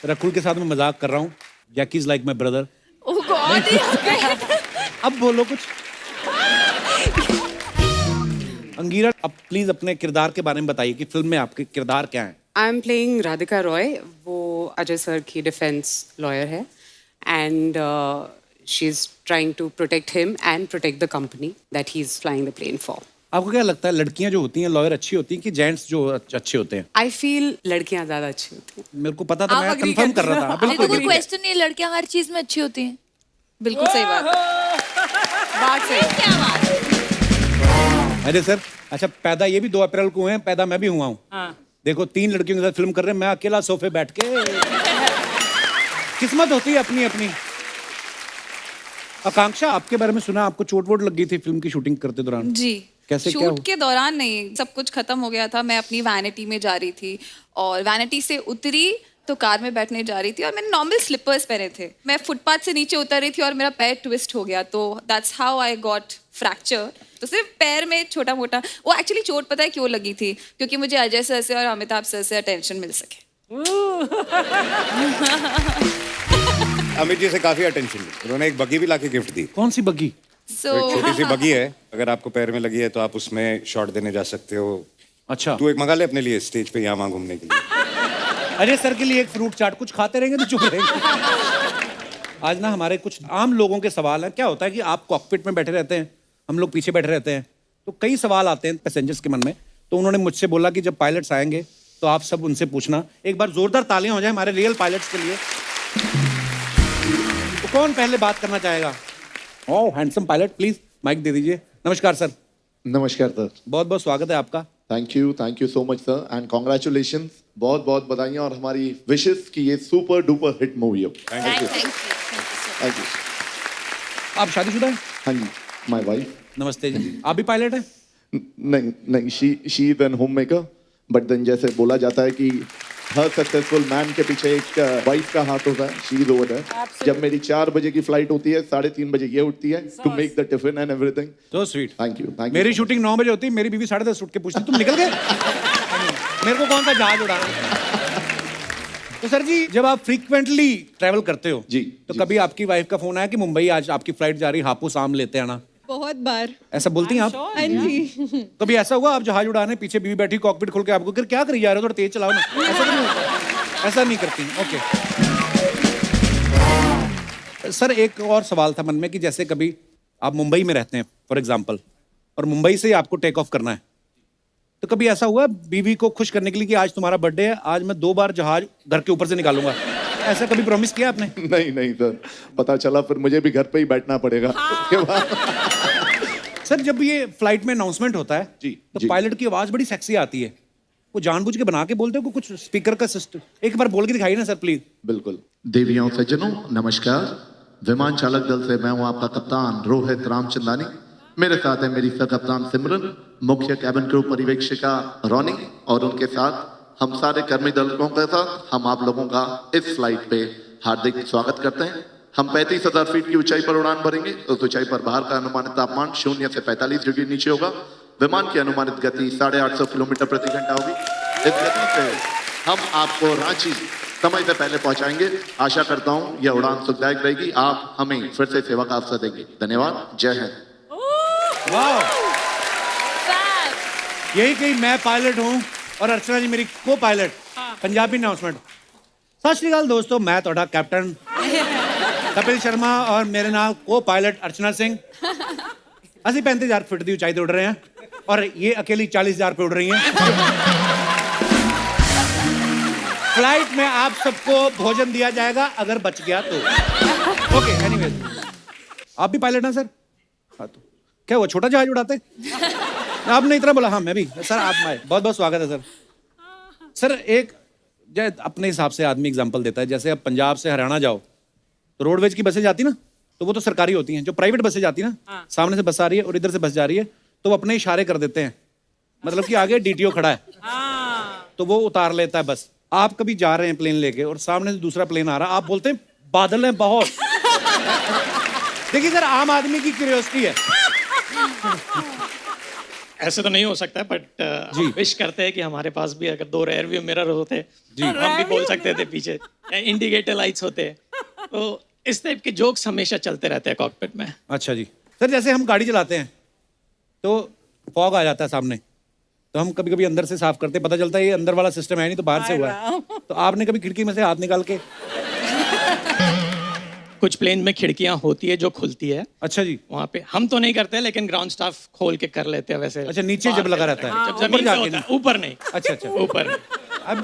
रकुल के साथ मैं मजाक कर रहा हूँ। Jackie is like my brother. Oh God. अब बोलो कुछ। अंगीरा, अब प्लीज अपने किरदार के बारे में बताइए कि फिल्म में आपके किरदार क्या हैं? I am playing Radhika Roy. वो अजय सर की डिफेंस लॉयर है and she's trying to protect him and protect the company that he's flying the plane for. आपको क्या लगता है लड़कियां जो होती हैं लॉयर अच्छी होती हैं कि जेंट्स जो अच्छे होते हैं? I feel लड़कियां ज्यादा अच्छी होती हैं. मेरे को पता था, आप मैं agree कंफर्म करते कर रहा था. अरे तो बिल्कुल कोई agree. क्वेश्चन नहीं है, लड़कियां हर चीज में अच्छी होती हैं. बिल्कुल सही बात. बात सही. क्या बात. अरे सर, अच्छा पैदा ये भी 2 अप्रैल को हुए हैं, पैदा मैं भी हुआ हूँ. हाँ. देखो 3 लड़कियों के साथ फिल्म कर रहे हैं, मैं अकेला सोफे बैठ के. किस्मत होती है अपनी अपनी. आकांक्षा, आपके बारे में सुना, आपको चोट वोट लग गई थी फिल्म की शूटिंग करते दौरान. जी. कैसे क्या शूट हुआ? के दौरान नहीं, सब कुछ खत्म हो गया था. मैं अपनी वैनिटी में जा रही थी और वैनिटी से उतरी तो कार में बैठने जा रही थी और मैंने नॉर्मल स्लीपर्स पहने थे. मैं फुटपाथ से नीचे उतर रही थी और मेरा पैर ट्विस्ट हो गया, तो that's how I got fracture. तो सिर्फ पैर में छोटा मोटा, वो एक्चुअली चोट पता है क्यों लगी थी? क्योंकि मुझे अजय सर से और अमिताभ सर से अटेंशन मिल सके. अमित जी से काफी अटेंशन ली, उन्होंने एक बगी भी लाके गिफ्ट दी. कौन सी बग्गी? सो तो एक छोटी सी बगी है, अगर आपको पैर में लगी है तो आप उसमें शॉट देने जा सकते हो. अच्छा. तू एक मंगा ले अपने लिए स्टेज पे यहाँ वहाँ घूमने के लिए. अरे सर के लिए एक फ्रूट चाट, कुछ खाते रहेंगे तो चुप रहेंगे. आज ना हमारे कुछ आम लोगों के सवाल हैं. क्या होता है कि आप कॉकपिट में बैठे रहते हैं, हम लोग पीछे बैठे रहते हैं, तो कई सवाल आते हैं पैसेंजर्स के मन में. तो उन्होंने मुझसे बोला कि जब पायलट्स आएंगे तो आप सब उनसे पूछना. एक बार जोरदार तालियां हो जाए हमारे रियल पायलट्स के लिए. तो कौन पहले बात करना चाहेगा? ओह हैंडसम पायलट, प्लीज माइक दे दीजिए. नमस्कार सर. नमस्कार सर. बहुत बहुत स्वागत है आपका. Thank you so much sir and congratulation. बहुत बहुत बधाइयाँ और हमारी विशेस कि ये सुपर डुपर हिट मूवी हो. Thank you. Thank you. आप शादीशुदा हैं? हाँ जी, माय वाइफ. नमस्ते जी. आप भी पायलट हैं? नहीं, she is an homemaker, but then जैसे बोला जाता है कि हर सक्सेसफुल मैन के पीछे एक वाइफ का हाथ होता है. She is over there. जब मेरी 4 बजे की फ्लाइट होती है, 3:30 बजे ये उठती है to make the tiffin and everything. तो स्वीट. Thank you. मेरी शूटिंग 9 बजे होती है, मेरी बीवी 10:30 उठ के पूछती तुम निकल गए. मेरे को कौन सा जहाज उड़ाना है? तो सर जी, जब आप फ्रीक्वेंटली ट्रैवल करते हो जी, तो जी. कभी आपकी वाइफ का फोन आया कि मुंबई आज आपकी फ्लाइट जा रही, हापुस आम लेते आना? बहुत बार. ऐसा बोलती हैं आप? हाँ जी. कभी ऐसा हुआ आप जहाज उड़ाने, पीछे बीवी बैठी, कॉकपिट खोल के आपको क्या करी जा रहे हो, थोड़ा तेज चलाओ ना? ऐसा नहीं होता? ऐसा नहीं करती. ओके सर, एक और सवाल था मन में कि जैसे कभी आप मुंबई में रहते हैं फॉर एग्जाम्पल, और मुंबई से आपको टेक ऑफ करना है, तो कभी ऐसा हुआ बीवी को खुश करने के लिए कि आज तुम्हारा बर्थडे है, आज मैं 2 बार जहाज घर के ऊपर से निकालूंगा? ऐसा कभी प्रॉमिस किया आपने? नहीं सर, पता चला फिर मुझे भी घर पे ही बैठना पड़ेगा. उसके बाद सर, जब ये फ्लाइट में अनाउंसमेंट होता है जी, तो जी. पायलट की आवाज बड़ी सेक्सी आती है. वो जानबूझ के बना के बोलते हो, कुछ स्पीकर का सिस्टम एक बार बोल के दिखाइए ना सर प्लीज. बिल्कुल. देवियों सज्जनों नमस्कार. विमान चालक दल से मैं हूं आपका कप्तान रोहित रामचंदानी. मेरे साथ है मेरी सह कप्तान सिमरन, मुख्य कैबिन क्रू पर्यवेक्षिका रोनी, और उनके साथ हम सारे कर्मी दलों के साथ हम आप लोगों का इस फ्लाइट पे हार्दिक स्वागत करते हैं. हम 35,000 फीट की ऊंचाई पर उड़ान भरेंगे. उस ऊंचाई पर बाहर का अनुमानित तापमान 0 से 45 डिग्री नीचे होगा. विमान की अनुमानित गति 850 किलोमीटर प्रति घंटा होगी. इस गति से हम आपको रांची समय से पहले पहुंचाएंगे. आशा करता हूं यह उड़ान सुखदायक रहेगी. आप हमें फिर से सेवा का अवसर देंगे. धन्यवाद. जय हिंद. वाह, यही कहीं मैं पायलट हूं और अर्चना जी मेरी को पायलट. पंजाबी अनाउंसमेंट. सत श्री अकाल दोस्तों, मैं ਤੁਹਾਡਾ कैप्टन कपिल शर्मा और मेरे नाल को पायलट अर्चना सिंह. ਅਸੀਂ 35,000 फीट की ऊंचाई पे उड़ रहे हैं और ये अकेली 40,000 पे उड़ रही हैं. फ्लाइट में आप सबको भोजन दिया जाएगा अगर बच गया तो. ओके एनीवेज, आप भी पायलट हैं सर? हाँ, तो क्या हुआ, छोटा जहाज उड़ाते? आपने इतना बोला. हाँ मैं भी सर. आप बहुत बहुत स्वागत है सर. सर, एक अपने हिसाब से आदमी एग्जांपल देता है. जैसे अब पंजाब से हरियाणा जाओ तो रोडवेज की बसें जाती ना, तो वो तो सरकारी होती हैं. जो प्राइवेट बसें जाती ना, सामने से बस आ रही है और इधर से बस जा रही है, तो वो अपने इशारे कर देते हैं, मतलब कि आगे डीटीओ खड़ा है तो वो उतार लेता है बस. आप कभी जा रहे हैं प्लेन लेके और सामने से दूसरा प्लेन आ रहा है, आप बोलते हैं बादल हैं बहुत. देखिए सर, आम आदमी की क्यूरियोसिटी है. ऐसे तो नहीं हो सकता, बट विश करते हैं कि हमारे पास भी अगर 2 रेयर व्यू मिरर होते जी, हम भी बोल सकते थे पीछे, या इंडिकेटर लाइट्स होते. तो इस टाइप के जोक्स हमेशा चलते रहते हैं कॉकपिट में. अच्छा जी. सर, जैसे हम गाड़ी चलाते हैं तो फॉग आ जाता है सामने, तो हम कभी कभी अंदर से साफ करते, पता चलता है ये अंदर वाला सिस्टम है नहीं तो बाहर से हुआ है. तो आपने कभी खिड़की में से हाथ निकाल के कुछ प्लेन में खिड़कियां होती है जो खुलती है, अच्छा जी। वहाँ पे हम तो नहीं करते लेकिन ग्राउंड स्टाफ खोल के कर लेते हैं वैसे। अच्छा, नीचे जब लगा रहता है, जब जमीन पे होता है, ऊपर नहीं। अच्छा अच्छा। ऊपर नहीं। अब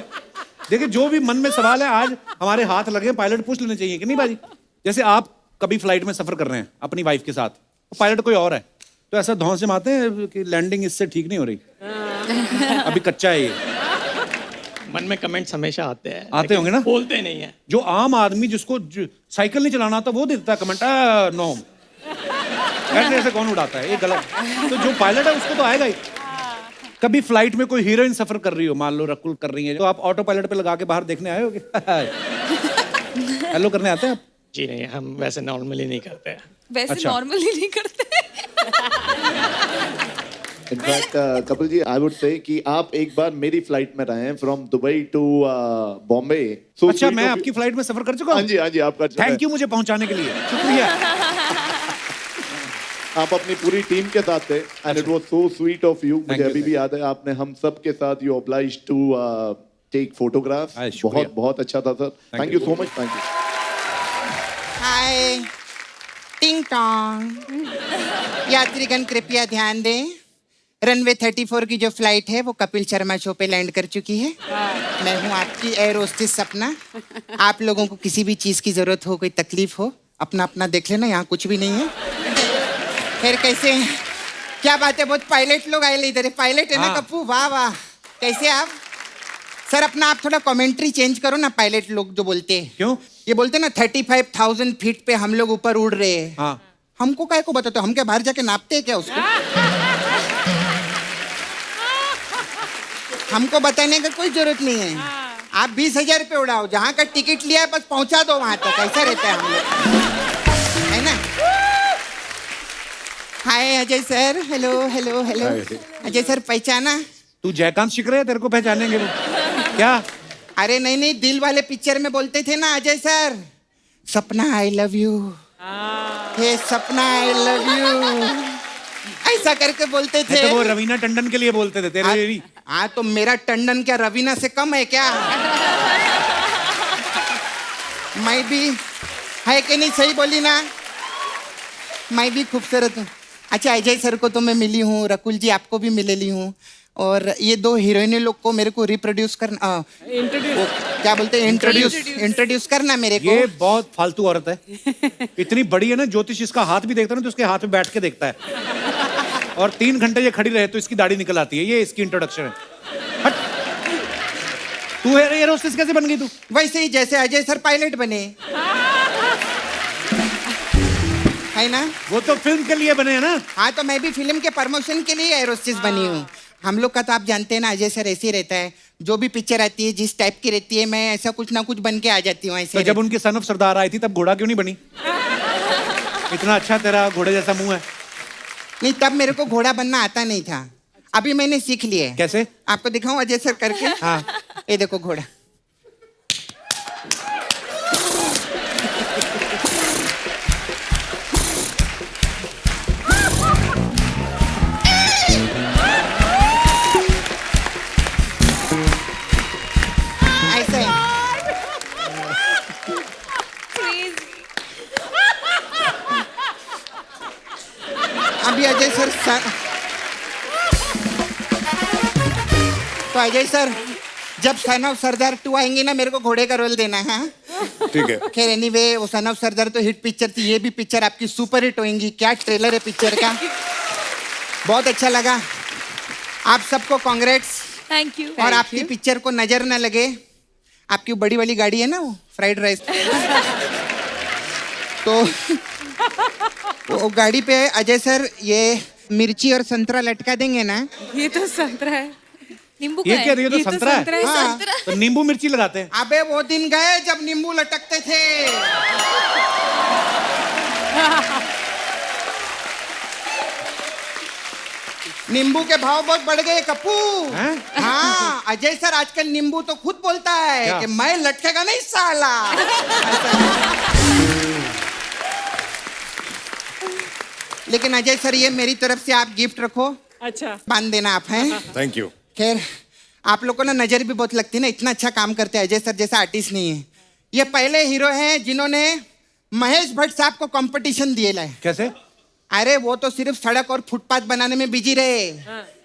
देखिए, जो भी मन में सवाल है आज हमारे हाथ लगे, पायलट पूछ लेने चाहिए कि नहीं बाजी। जैसे आप कभी फ्लाइट में सफर कर रहे हैं अपनी वाइफ के साथ, पायलट कोई और है, तो ऐसा धौंस से मारते हैं कि लैंडिंग इससे ठीक नहीं हो रही, अभी कच्चा है ये। मन में कमेंट्स हमेशा आते हैं, आते होंगे ना? बोलते नहीं है। जो आम आदमी जिसको साइकिल नहीं चलाना आता वो देता है कमेंट, नो ऐसे ऐसे कौन उड़ाता है, ये गलत। तो जो पायलट है उसको तो आएगा ही। कभी फ्लाइट में कोई हीरोइन सफर कर रही हो, मान लो रकुल कर रही है, तो आप ऑटो पायलट पे लगा के बाहर देखने आए होगे? हेलो करने आते हैं आप? जी नहीं, हम वैसे नॉर्मली नहीं करते हैं। वैसे अच्छा। नॉर्मली नहीं करते। In fact Kapil ji, I would say कि आप एक बार मेरी फ्लाइट में रहे हैं फ्रॉम दुबई टू बॉम्बे। अच्छा, मैं आपकी फ्लाइट में सफर कर चुका हूँ। हाँ जी, आपका थैंक यू मुझे पहुंचाने के लिए, शुक्रिया। आप अपनी पूरी टीम के साथ थे and it was so sweet of you. मुझे अभी भी याद है, आपने हम सब के साथ you obliged to take photograph. बहुत बहुत अच्छा था sir, thank you so much, thank you. Hi, टिंग टोंग। यात्रीगण कृपया ध्यान दें, रनवे 34 की जो फ्लाइट है वो कपिल शर्मा शो पे लैंड कर चुकी है। मैं हूँ आपकी एयर होस्टेस सपना। आप लोगों को किसी भी चीज़ की ज़रूरत हो, कोई तकलीफ हो, अपना अपना देख लेना, यहाँ कुछ भी नहीं है। फिर कैसे हैं? क्या बात है, बहुत पायलट लोग आए इधर है। पायलट है ना कप्पू? वाह वाह, कैसे आप सर? अपना आप थोड़ा कमेंट्री चेंज करो ना। पायलट लोग जो बोलते हैं, क्यों ये बोलते हैं ना 35,000 फीट पे हम लोग ऊपर उड़ रहे हैं। हाँ। हमको काय को बताते हो? हम क्या बाहर जाके नापते हैं क्या उसको? हमको बताने का कोई जरूरत नहीं है। आप 20,000 पे उड़ाओ, जहाँ का टिकट लिया है बस पहुंचा दो वहां तक। ऐसा रहता है हम लोग, है ना? Hi Ajay sir, hello hello hello. Ajay sir पहचाना? तू जयकांत शिकरे है, तेरे को पहचानेंगे वो क्या? अरे नहीं नहीं, दिल वाले पिक्चर में बोलते थे ना अजय सर, सपना आई लव यू, हे सपना आई लव यू, ऐसा करके बोलते थे। तो वो रवीना टंडन के लिए बोलते थे, तेरे लिए नहीं। हाँ, तो मेरा टंडन क्या रवीना से कम है क्या? मैं भी है कि नहीं, सही बोली ना? मैं भी खूबसूरत हूँ। अच्छा, अजय सर को तो मैं मिली हूँ, रकुल जी आपको भी मिलेली हूँ, और ये दो हीरोइने लोग को मेरे को रिप्रोड्यूस करना, क्या बोलते हैं, इंट्रोड्यूस करना मेरे को। ये बहुत फालतू औरत है, इतनी बड़ी है ना, ज्योतिष इसका हाथ भी देखता है ना तो उसके हाथ में बैठ के देखता है, और 3 घंटे ये खड़ी रहे तो इसकी दाढ़ी निकल आती है। ये इसकी इंट्रोडक्शन है। हट, तू एयर होस्टेस कैसे बन गई तू? वैसे ही जैसे अजय सर पायलट बने, है ना? वो तो फिल्म के लिए बने हैं ना। हाँ, तो मैं भी फिल्म के प्रमोशन के लिए एयर होस्टेस बनी हूँ। हम लोग का तो आप जानते हैं ना, अजय सर ऐसे ही रहता है, जो भी पिक्चर आती है जिस टाइप की रहती है, मैं ऐसा कुछ ना कुछ बन के आ जाती हूँ। ऐसे तो जब उनकी सन ऑफ सरदार आई थी तब घोड़ा क्यों नहीं बनी? इतना अच्छा तेरा घोड़े जैसा मुंह है। नहीं, तब मेरे को घोड़ा बनना आता नहीं था, अभी मैंने सीख लिया है। कैसे? आपको दिखाऊं अजय सर करके? हाँ, ये देखो घोड़ा। ऐसे अभी अजय सर तो अजय सर जब सन ऑफ सरदार 2 आएंगे ना, मेरे को घोड़े का रोल देना है। ठीक है। खैर एनीवे, वो सन ऑफ सरदार तो हिट पिक्चर थी, ये भी पिक्चर आपकी सुपर हिट होगी। क्या ट्रेलर है पिक्चर का, बहुत अच्छा लगा। आप सबको कांग्रेट्स, थैंक यू। और आपकी पिक्चर को नजर ना लगे, आपकी बड़ी वाली गाड़ी है ना वो फ्राइड राइस, तो वो गाड़ी पे अजय सर ये मिर्ची और संतरा लटका देंगे ना। ये तो संतरा है, नींबू ये क्या? ये तो संतरा है। हाँ। तो नींबू मिर्ची लगाते हैं। अबे वो दिन गए जब नींबू लटकते थे। नींबू के भाव बहुत बढ़ गए कप्पू। हाँ, अजय सर आजकल नींबू तो खुद बोलता है क्या? कि मैं लटकेगा नहीं साला। लेकिन अजय सर, ये मेरी तरफ से आप गिफ्ट रखो, अच्छा बांध देना आप, हैं? Thank you. खैर, आप लोग को ना नजर भी बहुत लगती है ना, इतना अच्छा काम करते हैं। अजय सर जैसा आर्टिस्ट नहीं है। ये पहले हीरो हैं जिन्होंने महेश भट्ट साहब को कंपटीशन दिए लाए। कैसे? अरे वो तो सिर्फ सड़क और फुटपाथ बनाने में बिजी रहे,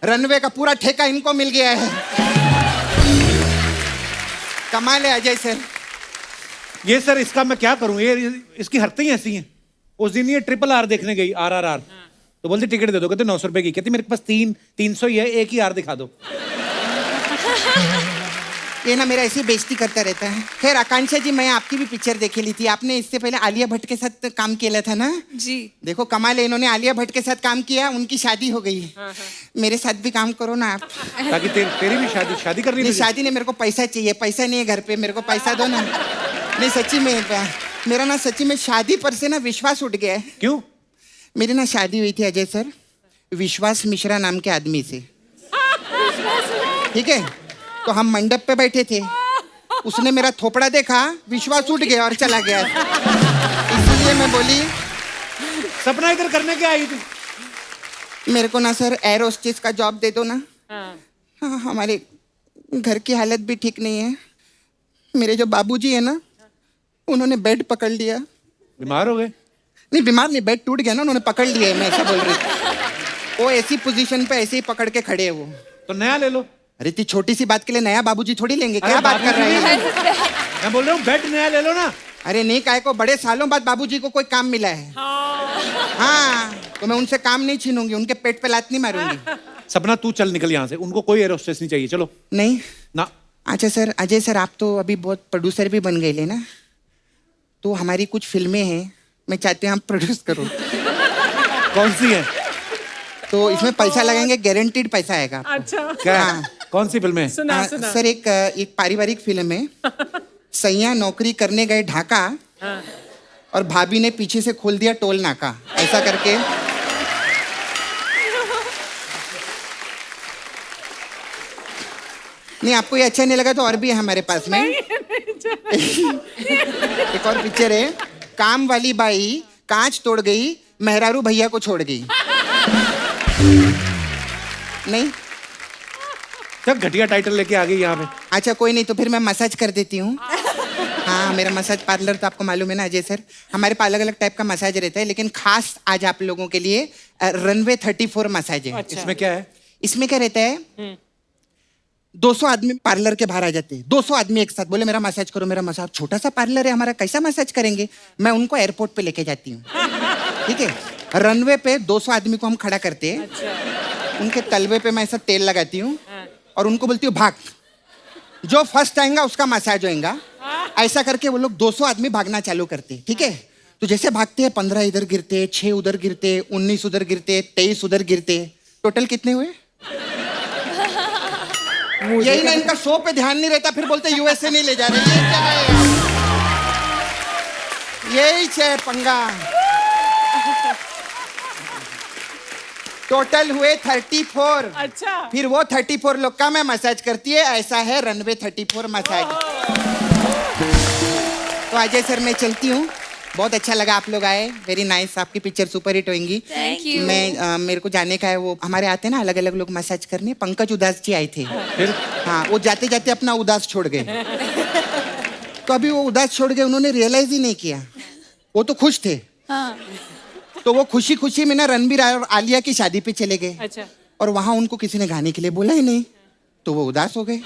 रनवे का पूरा ठेका इनको मिल गया है। कमाल है अजय सर। ये सर इसका मैं क्या करूं, ये इसकी हरकतें ही ऐसी हैं। उस दिन ये RRR देखने गई, RRR, तो बोलती टिकट दे दो, कहते 900 रुपए की, कहती मेरे पास 300 ही है, एक ही आर दिखा दो। ये ना मेरा ऐसी बेइज्जती करता रहता है। खैर आकांक्षा जी, मैं आपकी भी पिक्चर देखे ली थी, आपने इससे पहले आलिया भट्ट के साथ काम किया था ना? जी। देखो कमाल है, इन्होंने आलिया भट्ट के साथ काम किया, उनकी शादी हो गई। मेरे साथ भी काम करो ना आप। ताकि तेरी भी शादी करनी नहीं, थी। शादी नहीं, मेरे को पैसा चाहिए, पैसा नहीं है घर पे, मेरे को पैसा दो ना। नहीं सच्ची में, मेरा ना सच्ची में शादी पर से ना विश्वास उठ गया है। क्यों? मेरी ना शादी हुई थी अजय सर विश्वास मिश्रा नाम के आदमी से, ठीक है? तो हम मंडप पे बैठे थे, उसने मेरा थोपड़ा देखा, विश्वास उठ गया और चला गया। इसलिए मैं बोली सपना इधर करने के आई थी। मेरे को ना सर एयर होस्टेस का जॉब दे दो ना। हाँ, हमारे घर की हालत भी ठीक नहीं है। मेरे जो बाबूजी है ना, उन्होंने बेड पकड़ लिया। बीमार हो गए? नहीं बीमार नहीं, बेड टूट गया ना, उन्होंने पकड़ लिया है, मैं ऐसा बोल रही थी। वो ऐसी पोजीशन पे ऐसे ही पकड़ के खड़े है वो। तो नया ले लो। अरे इतनी छोटी सी बात के लिए नया बाबूजी थोड़ी लेंगे, क्या बात कर रहे हैं? मैं बोल रहा हूँ बेड नया ले लो ना। अरे नहीं, काय को बड़े सालों बाद बाबूजी को कोई काम मिला है। हाँ, तो मैं उनसे काम नहीं छीनूंगी, उनके पेट पे लात नहीं मारूंगी। सपना तू चल निकल यहाँ से, उनको कोई एयर होस्टेस नहीं चाहिए। चलो। नहीं ना। अच्छा सर, अजय सर आप तो अभी बहुत प्रोड्यूसर भी बन गए ले ना, तो हमारी कुछ फिल्में हैं, मैं चाहती हूँ आप प्रोड्यूस करो। कौन सी है? तो इसमें पैसा लगाएंगे, गारंटीड पैसा आएगा। अच्छा। क्या? हाँ। कौन सी फिल्म है? सर एक पारिवारिक फिल्म है। सैया नौकरी करने गए ढाका और भाभी ने पीछे से खोल दिया टोल नाका, ऐसा करके। नहीं आपको ये अच्छा नहीं लगा तो और भी है हमारे पास में। एक और पिक्चर है, काम वाली बाई कांच तोड़ गई, मेहरारू भैया को छोड़ गई। नहीं क्या घटिया टाइटल लेके आ गई यहाँ पे। अच्छा कोई नहीं, तो फिर मैं मसाज कर देती हूँ। हाँ, मेरा मसाज पार्लर तो आपको मालूम है ना अजय सर, हमारे पास अलग अलग टाइप का मसाज रहता है, लेकिन खास आज आप लोगों के लिए रनवे 34 मसाज है। अच्छा। इसमें क्या है? इसमें क्या रहता है, 200 आदमी पार्लर के बाहर आ जाते हैं, 200 आदमी एक साथ बोले मेरा मसाज करो, मेरा मसाज। छोटा सा पार्लर है हमारा, कैसा मसाज करेंगे? मैं उनको एयरपोर्ट पे लेके जाती हूँ, ठीक है? रनवे पे 200 आदमी को हम खड़ा करते हैं, उनके तलवे पे मैं ऐसा तेल लगाती हूँ और उनको बोलती हूँ भाग, जो फर्स्ट आएगा उसका मसाज होएगा। ऐसा करके वो लोग 200 आदमी भागना चालू करते हैं, ठीक है? तो जैसे भागते हैं 15 इधर गिरते, 6 उधर गिरते, 19 उधर गिरते, 23 उधर गिरते। टोटल कितने हुए? यही ना, इनका शो पे ध्यान नहीं रहता, फिर बोलते यूएसए नहीं ले जा रहे। ये क्या है? यही है पंगा। टोटल हुए 34। अच्छा। फिर वो 34 लोग का मैं मसाज करती है, ऐसा है रनवे 34 मसाज। तो अजय सर मैं चलती हूँ, बहुत अच्छा लगा आप लोग आए, वेरी नाइस, आपकी पिक्चर सुपर हिट होंगी। Thank you. मैं मेरे को जाने का है, वो हमारे आते हैं ना अलग अलग लोग मसाज करने, पंकज उदास जी आए थे। फिर? हाँ, वो जाते जाते अपना उदास छोड़ गए। तो अभी वो उदास छोड़ गए, उन्होंने रियलाइज ही नहीं किया, वो तो खुश थे। हाँ। तो वो खुशी खुशी में ना रणबीर और आलिया की शादी पे चले गए। अच्छा। और वहां उनको किसी ने गाने के लिए बोला ही नहीं, तो वो उदास हो गए।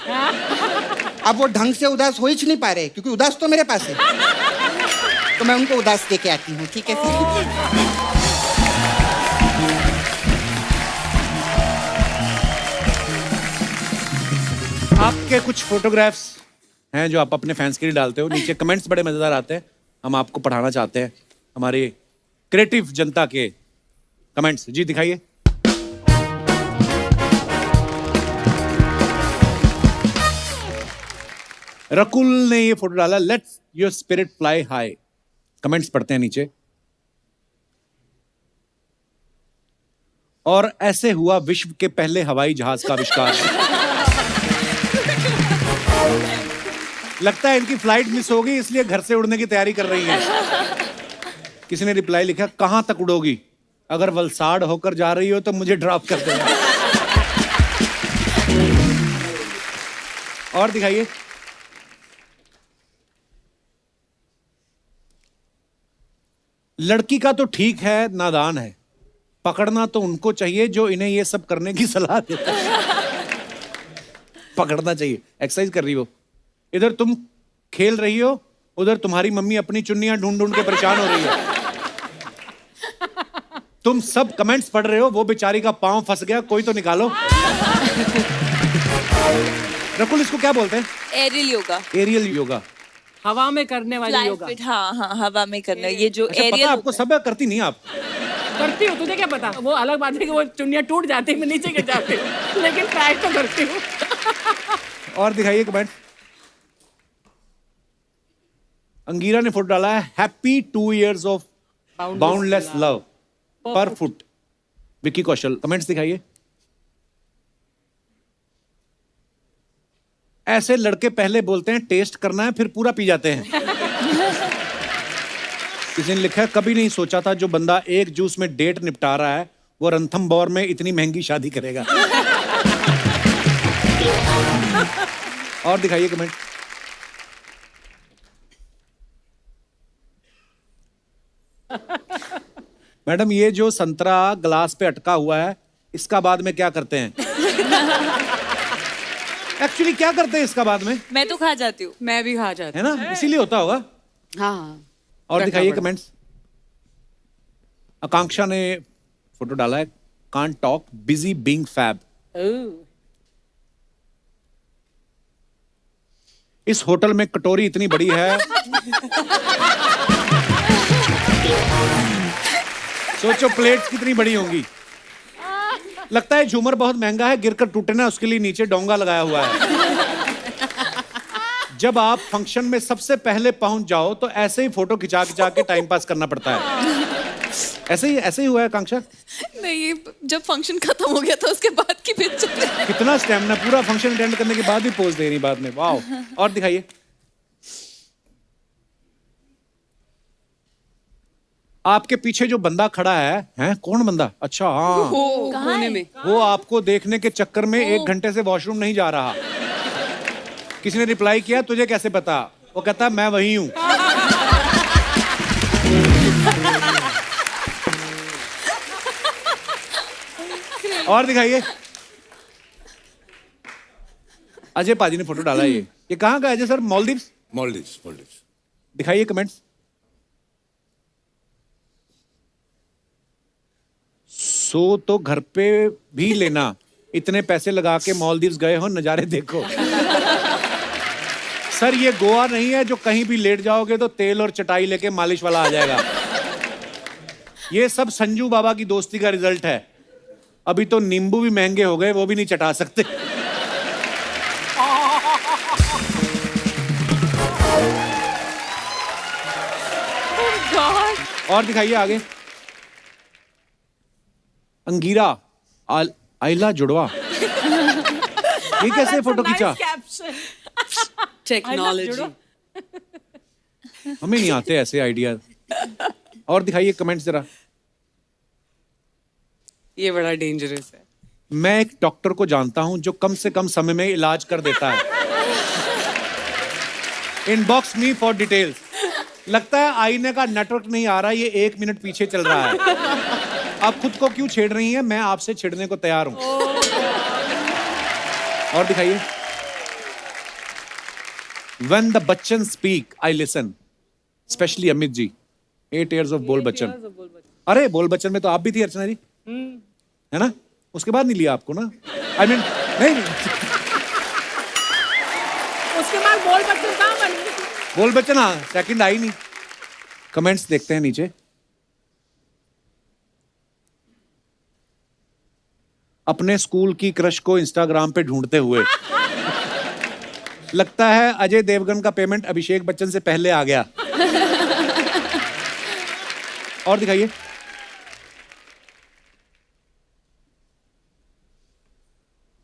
अब वो ढंग से उदास हो ही नहीं पा रहे, क्योंकि उदास तो मेरे पास है। तो मैं उनको उदास दे के आती हूँ, ठीक है सर? आपके कुछ फोटोग्राफ्स हैं जो आप अपने फैंस के लिए डालते हो, नीचे कमेंट्स बड़े मजेदार आते हैं, हम आपको पढ़ाना चाहते हैं हमारे क्रिएटिव जनता के कमेंट्स। जी दिखाइए। रकुल ने ये फोटो डाला, let's your spirit fly high. Comments पढ़ते हैं नीचे। और ऐसे हुआ विश्व के पहले हवाई जहाज का आविष्कार। लगता है इनकी फ्लाइट मिस हो गई, इसलिए घर से उड़ने की तैयारी कर रही है। किसी ने रिप्लाई लिखा, कहां तक उड़ोगी? अगर वलसाड़ होकर जा रही हो तो मुझे ड्रॉप कर देना। और दिखाइए। लड़की का तो ठीक है, नादान है, पकड़ना तो उनको चाहिए जो इन्हें ये सब करने की सलाह देता है। पकड़ना चाहिए। एक्सरसाइज कर रही हो, इधर तुम खेल रही हो, उधर तुम्हारी मम्मी अपनी चुन्नियां ढूंढ ढूंढ के परेशान हो रही है। तुम सब कमेंट्स पढ़ रहे हो, वो बेचारी का पांव फंस गया, कोई तो निकालो। रकुल, इसको क्या बोलते हैं? Aerial yoga. Aerial yoga. हवा में करने वाली योगा। हाँ हाँ, हवा में करना, ये जो अच्छा, एरियल पता आपको सब है, करती नहीं आप? करती हूँ, तुझे क्या पता? वो अलग बात है कि वो चुन्नियां टूट जाती है, मैं नीचे गिर जाती हूँ, लेकिन ट्राई तो करती हूँ। और दिखाइए कमेंट। अंगीरा ने फोटो डाला है, happy 2 years of boundless love पर फुट। विक्की कौशल, कमेंट्स दिखाइए। ऐसे लड़के पहले बोलते हैं टेस्ट करना है, फिर पूरा पी जाते हैं। किसी ने लिखा है, कभी नहीं सोचा था जो बंदा एक जूस में डेट निपटा रहा है वो रणथंभौर में इतनी महंगी शादी करेगा। और दिखाइए कमेंट। मैडम, ये जो संतरा ग्लास पे अटका हुआ है, इसका बाद में क्या करते हैं? एक्चुअली क्या करते हैं इसका बाद में? मैं तो खा जाती हूँ। मैं भी खा जाती है ना, इसीलिए होता होगा। हाँ। और दिखाइए कमेंट्स। आकांक्षा ने फोटो डाला है, can't talk, busy being fab. इस होटल में कटोरी इतनी बड़ी है, सोचो प्लेट्स कितनी बड़ी होंगी। लगता है झूमर बहुत महंगा है, गिरकर टूटे ना, उसके लिए नीचे डोंगा लगाया हुआ है। जब आप फंक्शन में सबसे पहले पहुंच जाओ तो ऐसे ही फोटो खिंचा खिंचा के टाइम पास करना पड़ता है। ऐसे ही हुआ है आकांक्षा? नहीं, जब फंक्शन खत्म हो गया था उसके बाद की पिक्चर। कितना स्टैमिना, पूरा फंक्शन अटेंड करने के बाद भी पोज दे रही बाद में। वाओ। और दिखाइए। आपके पीछे जो बंदा खड़ा है कौन बंदा? अच्छा, हाँ, कोने में। वो आपको देखने के चक्कर में 1 घंटे से वॉशरूम नहीं जा रहा। किसी ने रिप्लाई किया, तुझे कैसे पता? वो कहता मैं वही हूं। और दिखाइए। अजय पाजी ने फोटो डाला। ये कहाँ का है अजय सर? मालदीव्स। मॉलडीव्स। दिखाइए कमेंट्स। सो तो घर पे भी लेना, इतने पैसे लगा के मालदीव्स गए हो, नजारे देखो। सर, ये गोवा नहीं है जो कहीं भी लेट जाओगे तो तेल और चटाई लेके मालिश वाला आ जाएगा। ये सब संजू बाबा की दोस्ती का रिजल्ट है। अभी तो नींबू भी महंगे हो गए, वो भी नहीं चटा सकते। और दिखाइए आगे। अंगीरा आइला जुड़वा। ये कैसे फोटो खींचा? टेक्नोलॉजी। हमें नहीं आते ऐसे आइडिया। और दिखाइए कमेंट्स जरा। ये बड़ा डेंजरस है। मैं एक डॉक्टर को जानता हूं जो कम से कम समय में इलाज कर देता है। Inbox me for details. लगता है आईने का नेटवर्क नहीं आ रहा, ये 1 मिनट पीछे चल रहा है। आप खुद को क्यों छेड़ रही हैं? मैं आपसे छेड़ने को तैयार हूं। और दिखाइए। When the Bachchan speak, I listen. Especially Amit ji. 8 years of बोल बच्चन। अरे बोल बच्चन में तो आप भी थी अर्चना जी, है ना? उसके बाद नहीं लिया आपको ना? I mean, नहीं। उसके बाद बोल बच्चन कहाँ बनी? बोल बच्चन, हाँ, सेकंड आई नहीं। कमेंट्स देखते हैं नीचे। अपने स्कूल की क्रश को इंस्टाग्राम पे ढूंढते हुए। लगता है अजय देवगन का पेमेंट अभिषेक बच्चन से पहले आ गया। और दिखाइए।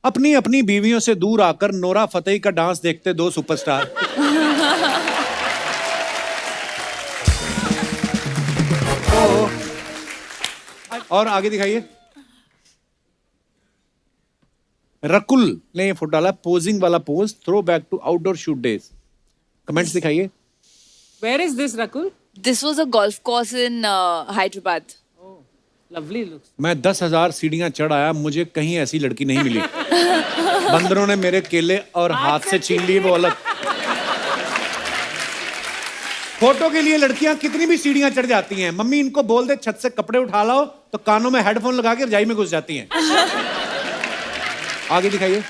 अपनी अपनी बीवियों से दूर आकर नोरा फतेही का डांस देखते 2 सुपरस्टार। और आगे दिखाइए। रकुल ने ये फोटो डाला, पोजिंग वाला pose, throwback to outdoor shoot days. Comments दिखाइए। Where is this, Rakul? This was a golf course in Hyderabad. Lovely looks. मैं 10,000 सीढ़ियां चढ़ आया, मुझे कहीं ऐसी लड़की नहीं मिली। बंदरों ने मेरे केले और हाथ से छीन लिए, वो अलग। फोटो के लिए लड़कियां कितनी भी सीढ़ियां चढ़ जाती हैं, मम्मी इनको बोल दे छत से कपड़े उठा लाओ, तो कानों में हेडफोन लगा के रजाई में घुस जाती हैं। आगे दिखाइए।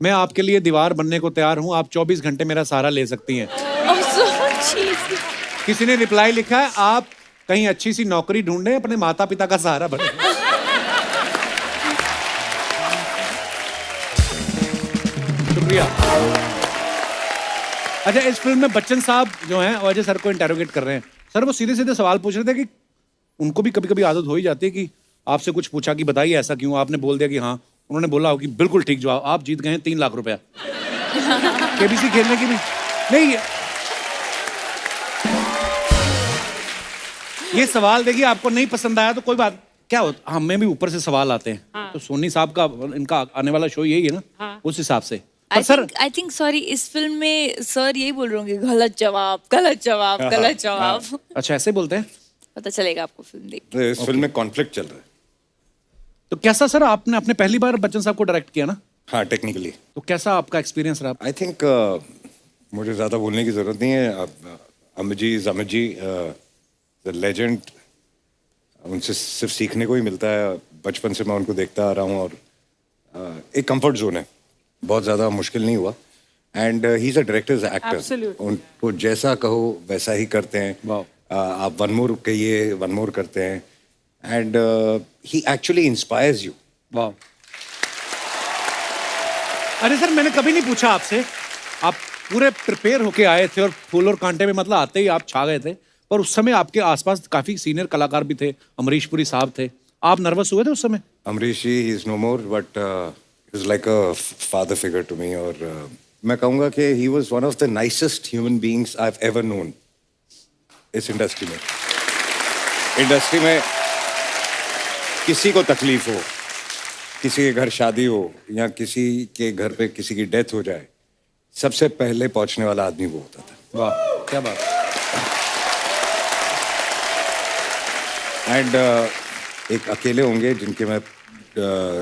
मैं आपके लिए दीवार बनने को तैयार हूं, आप 24 घंटे मेरा सहारा ले सकती हैं। Oh, so cheesy. किसी ने रिप्लाई लिखा है, आप कहीं अच्छी सी नौकरी ढूंढें, अपने माता पिता का सहारा बने। शुक्रिया। अच्छा, इस फिल्म में बच्चन साहब जो हैं अजय सर को इंटेरोगेट कर रहे हैं। सर वो सीधे सीधे सवाल पूछ रहे थे कि उनको भी कभी कभी आदत हो ही जाती है कि आपसे कुछ पूछा कि बताइए ऐसा क्यों, आपने बोल दिया कि हाँ, उन्होंने बोला हो कि बिल्कुल ठीक जवाब, आप जीत गए हैं 3 लाख रुपया। केबीसी खेलने की भी नहीं। ये सवाल देखिए, आपको नहीं पसंद आया तो कोई बात, क्या होता, हमें भी ऊपर से सवाल आते हैं। हाँ। तो सोनी साहब का इनका आने वाला शो यही है ना। हाँ। उस हिसाब से I think sorry, इस फिल्म में सर यही बोल रहे होंगे, गलत जवाब, गलत जवाब, गलत जवाब। अच्छा, ऐसे बोलते हैं। पता चलेगा आपको फिल्म देख के। तो इस फिल्म में कॉन्फ्लिक्ट चल रहा है। तो कैसा सर, आपने अपने पहली बार बच्चन साहब को डायरेक्ट किया ना? हाँ, टेक्निकली। तो कैसा आपका एक्सपीरियंस रहा? आई थिंक मुझे ज़्यादा बोलने की ज़रूरत नहीं है। अमित जी लेजेंड, उनसे सिर्फ सीखने को ही मिलता है। बचपन से मैं उनको देखता आ रहा हूँ और एक कंफर्ट जोन है, बहुत ज़्यादा मुश्किल नहीं हुआ। And he is a directors actor, उनको जैसा कहो वैसा ही करते हैं। आप वन मोर कहिए, वन मोर करते हैं। And he actually inspires you. वाह। अरे सर, मैंने कभी नहीं पूछा आपसे, आप पूरे प्रिपेयर होके आए थे और फूल और कांटे में मतलब आते ही आप छा गए थे, पर उस समय आपके आसपास काफी सीनियर कलाकार भी थे, अमरीश पुरी साहब थे। आप नर्वस हुए थे उस समय? Amrish ji is no more, but is like a father figure to me. और मैं कहूँगा कि he was one of the nicest human beings I have ever known इस इंडस्ट्री में। इंडस्ट्री में किसी को तकलीफ हो, किसी के घर शादी हो या किसी के घर पे किसी की डेथ हो जाए, सबसे पहले पहुंचने वाला आदमी वो होता था। वाह, क्या बात। एंड एक अकेले होंगे जिनके मैं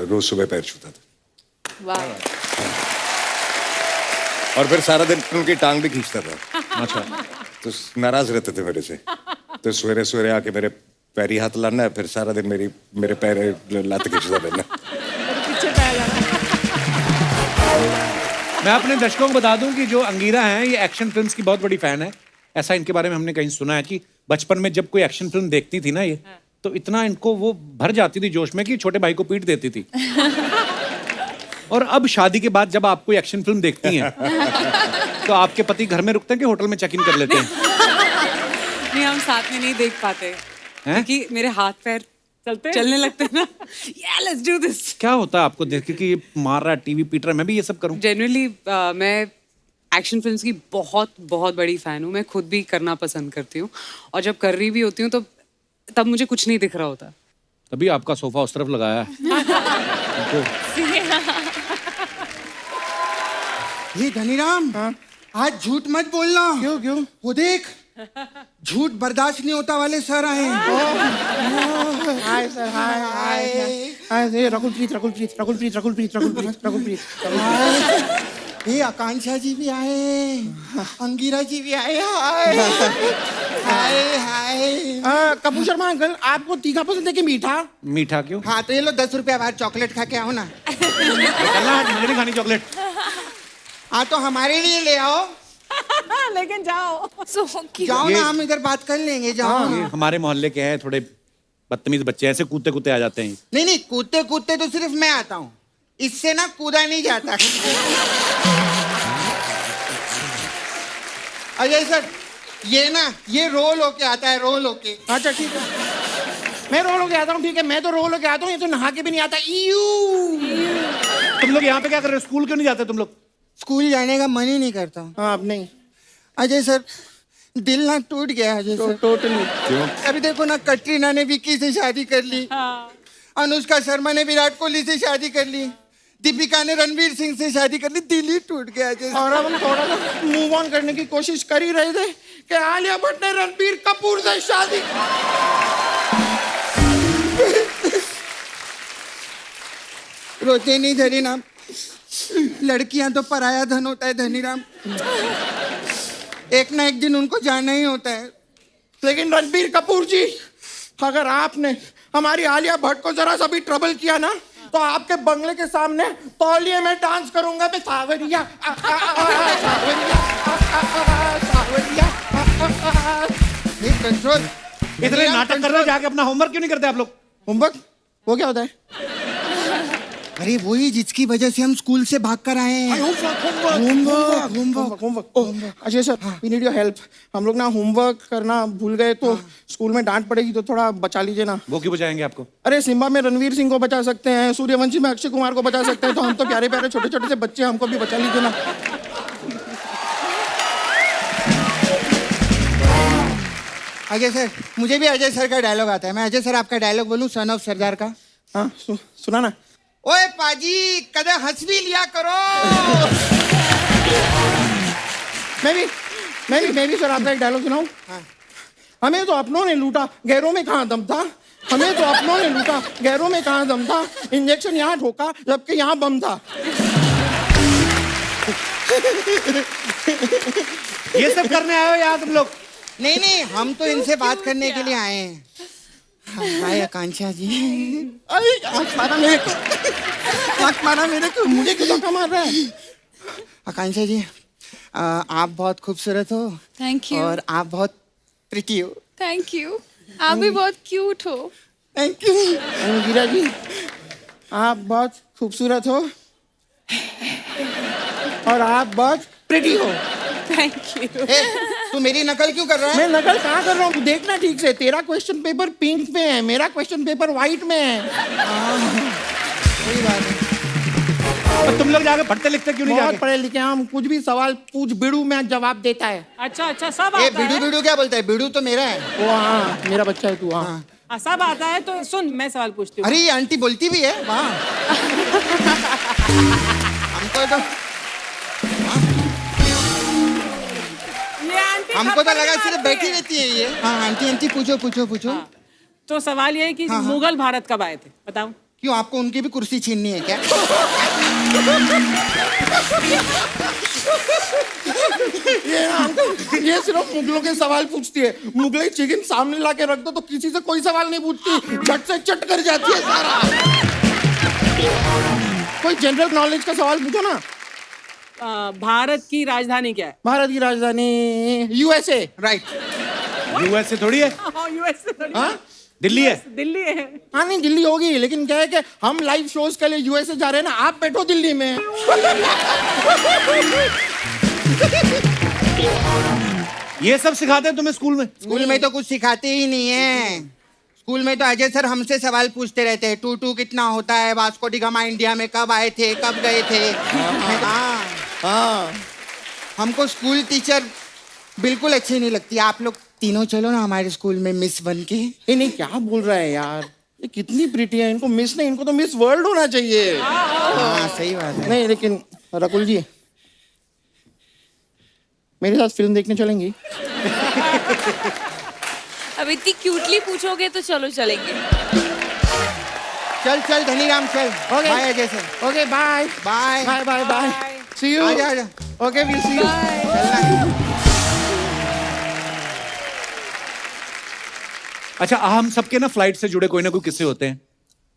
रोज सुबह पैर छूता था। वाह। और फिर सारा दिन उनकी टांग भी खींचता था। अच्छा। तो नाराज रहते थे मेरे से, तो सवेरे सवेरे आके मेरे पैरी हाथ लाना है, फिर सारा दिन मेरे पैर लात खींचता रहना। मैं अपने दर्शकों को बता दूं कि जो अंगीरा हैं ये एक्शन फिल्म्स की बहुत बड़ी फैन है। ऐसा इनके बारे में हमने कहीं सुना है कि बचपन में जब कोई एक्शन फिल्म देखती थी ना ये, तो इतना इनको वो भर जाती थी जोश में कि छोटे भाई को पीट देती थी। और अब शादी के बाद जब आप कोई एक्शन फिल्म देखती हैं तो आपके पति घर में रुकते हैं कि होटल में चेक इन कर लेते हैं? नहीं, हम साथ में नहीं देख पाते क्योंकि मेरे हाथ पैर चलने लगते हैं ना। Yeah, let's do this. क्या होता है आपको देख के कि ये मार रहा है, टीवी पीट रहा है, मैं भी ये सब करूं? जनरली मैं एक्शन फिल्म्स की बहुत बहुत बड़ी फ़ैन हूँ। मैं खुद भी करना पसंद करती हूँ, और जब कर रही भी होती हूँ तो तब मुझे कुछ नहीं दिख रहा होता। तभी आपका सोफा उस तरफ लगाया है। ये धनीराम, आज झूठ मत बोलना। क्यों क्यों? वो देख, झूठ बर्दाश्त नहीं होता वाले सर आए हैं। हाय सर, हाय हाय हाय। रकुलप्रीत। ये आकांक्षा जी भी आए, अंगीरा जी भी आए। हाय हाय हाय। कपूर शर्मा अंकल, आपको तीखा पसंद है कि मीठा? मीठा क्यों? हाँ, तो ये लो 10 रुपया बाहर चॉकलेट खा के आओ ना। मुझे नहीं खानी चॉकलेट। हाँ, तो हमारे लिए ले आओ। लेकिन जाओ। जाओ ना, हम इधर बात कर लेंगे। जाओ ना। हमारे मोहल्ले के हैं थोड़े बदतमीज बच्चे, ऐसे कूदते कूदते आ जाते हैं। नहीं, कूदते कूदते तो सिर्फ मैं आता हूँ, इससे ना कूदा नहीं जाता। अजय सर, ये रोल होके आता है, रोल होके। अच्छा ठीक है, मैं रोल होके आता हूँ। ठीक है, मैं तो रोल होके आता हूँ, ये तो नहा के भी नहीं आता। तुम लोग यहाँ पे क्या कर रहे हो? स्कूल क्यों नहीं जाते तुम लोग? स्कूल जाने का मन ही नहीं करता। हाँ, अब नहीं। अजय सर, दिल ना टूट गया अजय सर। टोटली। क्यों? अभी देखो ना, कटरीना ने विक्की से शादी कर ली, अनुष्का शर्मा ने विराट कोहली से शादी कर ली, दीपिका ने रणवीर सिंह से शादी कर ली, दिल ही टूट गया जैसे। और अब हम थोड़ा सा मूव ऑन करने की कोशिश कर ही रहे थे कि आलिया भट्ट ने रणबीर कपूर से शादी। रोते नहीं धनीराम, लड़कियां तो पराया धन होता है धनीराम, एक ना एक दिन उनको जाना ही होता है। लेकिन रणबीर कपूर जी, अगर आपने हमारी आलिया भट्ट को जरा सा भी ट्रबल किया ना, तो आपके बंगले के सामने तौलिए में डांस करूंगा मैं। सावरिया सावरिया सावरिया। कंट्रोल। इतने नाटक कर रहे हो, जाके अपना होमवर्क क्यों नहीं करते आप लोग? होमवर्क वो क्या होता है? अरे वही जिसकी वजह से हम स्कूल से भाग कर आए हैं। Homework. Ajay sir, we need your help. हम लोग ना होमवर्क करना भूल गए तो स्कूल में डांट पड़ेगी, तो थोड़ा बचा लीजिए ना। वो क्यों बचाएंगे आपको? अरे सिम्बा में रणवीर सिंह को बचा सकते हैं, सूर्यवंशी में अक्षय कुमार को बचा सकते हैं, तो हम तो प्यारे प्यारे छोटे छोटे से बच्चे, हमको भी बचा लीजिए ना। अजय सर, मुझे भी अजय सर का डायलॉग आता है। मैं अजय सर आपका डायलॉग बोलूं, सन ऑफ सरदार का? हाँ सुना ना। ओए पाजी, कदे हंस भी लिया करो। मैं भी सर आपका एक डायलॉग सुनाऊं? हाँ। हमें तो अपनों ने लूटा, गैरों में कहाँ दम था। हमें तो अपनों ने लूटा, गैरों में कहाँ दम था। इंजेक्शन यहाँ ठोका जबकि यहाँ बम था। ये सब करने आए हो यार तुम लोग? नहीं, हम तो इनसे बात करने के लिए आए हैं। हाय आकांक्षा जी। अरे आँख मारा मेरे को, आँख मारा मेरे को, मुझे क्यों धक्का मार रहा है? आकांक्षा जी, आप बहुत खूबसूरत हो। Thank you. और आप बहुत प्रिटी हो। Thank you. आप भी बहुत क्यूट हो। Thank you. गिरा जी, आप बहुत खूबसूरत हो और आप बहुत प्रिटी हो। Thank you. तू मेरी नकल क्यों कर रहा है? मैं नकल कहाँ कर रहा हूँ? देखना ठीक से, तेरा क्वेश्चन पेपर पिंक में है, मेरा क्वेश्चन पेपर व्हाइट में है। सही बात है। तो तुम लोग जाके पढ़ते लिखते क्यों नहीं बहुत जाके? पढ़े लिखे, हम कुछ भी सवाल पूछ बिड़ू में जवाब देता है। अच्छा सब ये आता है। बिड़ू क्या बोलता है? बिड़ू तो मेरा है। वो हाँ, मेरा बच्चा है तू। हाँ हाँ, सब आता है। तो सुन, मैं सवाल पूछती हूँ। अरे ये आंटी बोलती भी है वाह। हमको तो लगा सिर्फ बैठी रहती है ये। हाँ आंटी पूछो। हाँ, तो सवाल ये है कि मुगल भारत कब आए थे, बताओ। क्यों, आपको उनकी भी कुर्सी छीननी है क्या? ये सिर्फ मुगलों के सवाल पूछती है। मुगलई चिकन सामने ला के रख दो तो किसी से कोई सवाल नहीं पूछती, झट से चट कर जाती है सारा। कोई जनरल नॉलेज का सवाल पूछो ना। भारत की राजधानी क्या है? भारत की राजधानी यूएसए। राइट। यूएसए थोड़ी है, यूएसए थोड़ी। हाँ दिल्ली है। दिल्ली है। हाँ नहीं दिल्ली होगी, लेकिन क्या है कि हम लाइव शोज के लिए यूएसए जा रहे हैं ना, आप बैठो दिल्ली में। ये सब सिखाते हैं तुम्हें स्कूल में? स्कूल में तो कुछ सिखाते ही नहीं है। स्कूल में तो अजय सर हमसे सवाल पूछते रहते हैं, 2 कितना होता है, वास्को डी गामा इंडिया में कब आए थे, कब गए थे। हाँ, हमको स्कूल टीचर बिल्कुल अच्छी नहीं लगती। आप लोग तीनों चलो ना हमारे स्कूल में मिस बन के। ये नहीं, क्या बोल रहा है यार, ये कितनी प्रीटी है। इनको मिस नहीं, इनको तो मिस वर्ल्ड होना चाहिए। हाँ सही बात है। नहीं लेकिन रकुल जी, मेरे साथ फिल्म देखने चलेंगी? अब इतनी क्यूटली पूछोगे तो चलो चलेंगे। चल धनीराम चल। Okay. Bye Ajay sir. Okay bye bye bye bye bye, see you. आजा। Okay will see you. अच्छा, हम सबके ना फ्लाइट से जुड़े कोई ना कोई किस्से होते हैं,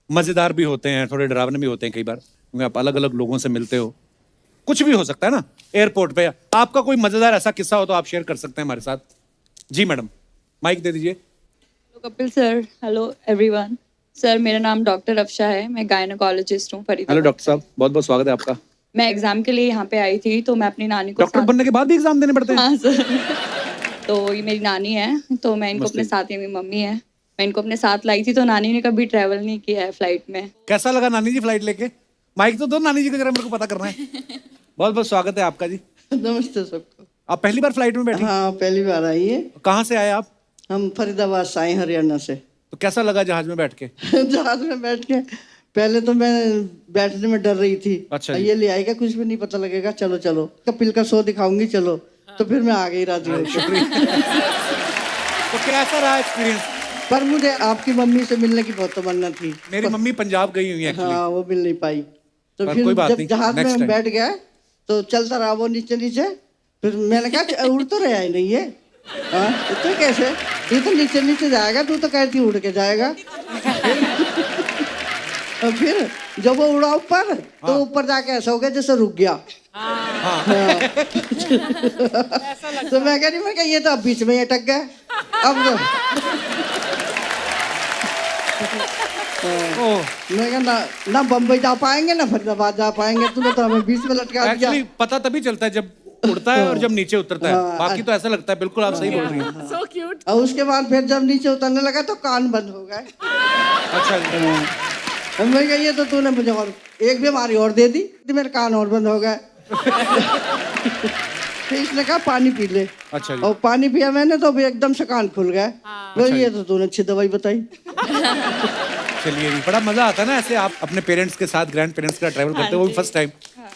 मजेदार भी होते हैं, थोड़े डरावने भी होते हैं कई बार, क्योंकि आप अलग अलग लोगों से मिलते हो। कुछ भी हो सकता है ना एयरपोर्ट पे। आपका कोई मजेदार ऐसा किस्सा हो तो आप शेयर कर सकते हैं हमारे साथ। जी मैडम, माइक दे दीजिए। Kapil sir, hello everyone. Sir मेरा नाम डॉक्टर अफशा है, मैं गायनोकोलॉजिस्ट हूँ फरीदाबाद। हेलो डॉक्टर साहब, बहुत बहुत स्वागत है आपका। मैं एग्जाम के लिए यहाँ पे आई थी, तो मैं अपनी नानी को डॉक्टर बनने के बाद भी एग्जाम देने पड़ते हैं? हाँ सर। तो ये मेरी नानी है, तो मैं इनको अपने साथ, ये मेरी मम्मी है, मैं इनको अपने साथ लाई थी। तो नानी ने कभी ट्रैवल नहीं किया है फ्लाइट में। कैसा लगा नानी जी फ्लाइट लेके? माइक तो दो नानी जी को, जरा मेरे को पता करना है। बहुत बहुत स्वागत है आपका जी। नमस्ते सबको। आप पहली बार फ्लाइट में बैठी? हाँ पहली बार आई है। कहाँ से आए आप? हम फरीदाबाद से आए, हरियाणा से। तो कैसा लगा जहाज में बैठ के? जहाज में बैठ के पहले तो मैं बैठने में डर रही थी। अच्छा जी। ये ले आएगा, कुछ भी नहीं पता लगेगा, चलो चलो कपिल का शो दिखाऊंगी चलो। तो फिर मैं आ गई राजी होकर। तो कैसा रहा एक्सपीरियंस? पर मुझे आपकी मम्मी से मिलने की बहुत तमन्ना थी। मेरी मम्मी पंजाब गई हुई है एक्चुअली। हाँ, वो मिल नहीं पाई। तो पर फिर कोई बात जब नहीं, जहाज में next हम time। बैठ गए तो चलता रहा वो नीचे नीचे। फिर मैंने कहा उड़ तो रहा ही नहीं है। हाँ, तो कैसे, ये तो नीचे नीचे जाएगा, तू तो कहती उड़ के जाएगा। और फिर जब वो उड़ा ऊपर तो ऊपर जाके ऐसा हो गया जैसे रुक गया। हाँ। तो मैं कह रही, मैं ये तो अब बीच में ही अटक गया। अब तो मैं कहा ना बम्बई जा पाएंगे ना फरीदाबाद जा पाएंगे, तूने तो हमें बीच में लटका दिया। एक्चुअली पता तभी चलता है जब उड़ता है और जब नीचे उतरता है, बाकी तो ऐसा लगता है। बिल्कुल आप सही बोल रही हैं। So cute. और उसके बाद फिर जब नीचे उतरने लगा तो कान बंद हो गए। अच्छा जी। मैं कहा ये तो तूने मुझे और एक बीमारी और दे दी, मेरे कान और बंद हो गए। फिर इसने कहा पानी पी ले। अच्छा जी। और पानी पिया मैंने तो भी एकदम से कान खुल गए। तो ये तो तूने अच्छी दवाई बताई। चलिए जी, बड़ा मजा आता है ना ऐसे आप अपने पेरेंट्स के साथ, ग्रैंड पेरेंट्स के साथ ट्रैवल करते हो, वो भी फर्स्ट टाइम।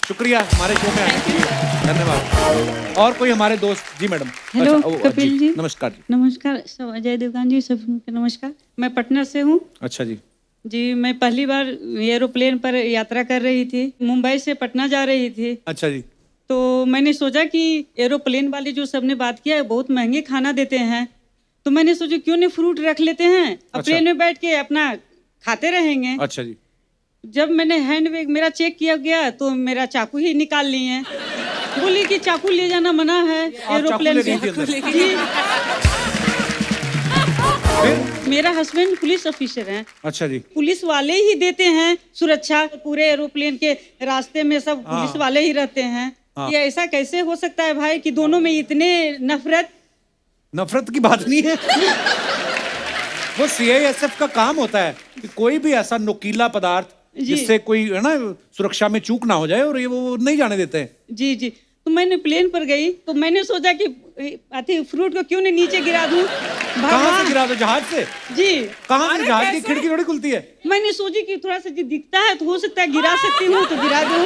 शुक्रिया हमारे शो में आने के लिए, धन्यवाद। और कोई हमारे दोस्त जी मैडम। हेलो अच्छा, कपिल जी। नमस्कार जी। नमस्कार सब, अजय देवगन जी सबको नमस्कार। मैं पटना से हूँ अच्छा जी। जी। मैं पहली बार एरोप्लेन पर यात्रा कर रही थी, मुंबई से पटना जा रही थी। अच्छा जी। तो मैंने सोचा कि एरोप्लेन वाले जो सबने बात किया है बहुत महंगे खाना देते हैं, तो मैंने सोचा क्यों नहीं फ्रूट रख लेते हैं, अब प्लेन में बैठ के अपना खाते रहेंगे। अच्छा जी। जब मैंने हैंडबैग मेरा चेक किया गया तो मेरा चाकू ही निकाल लिए हैं। बोली कि चाकू ले जाना मना है एरोप्लेन में। जी। मेरा हस्बैंड पुलिस ऑफिसर हैं। अच्छा जी। पुलिस वाले ही देते हैं सुरक्षा, पूरे एरोप्लेन के रास्ते में सब पुलिस वाले ही रहते हैं। ये ऐसा कैसे हो सकता है भाई कि दोनों में इतने नफरत? नफरत की बात नहीं है। वो सीआईएसएफ का काम होता है कि कोई भी ऐसा नुकीला पदार्थ जिससे कोई है ना सुरक्षा में चूक ना हो जाए, और ये वो नहीं जाने देते हैं। जी जी। तो मैंने प्लेन पर गई तो मैंने सोचा कि फ्रूट को क्यों नहीं नीचे गिरा दूं। कहाँ से गिरा दो? जहाज से? जी। कहाँ से? जहाज की खिड़की थोड़ी खुलती है। मैंने सोची कि थोड़ा सा जो दिखता है तो हो सकता है गिरा सकती हूँ, तो गिरा दूं।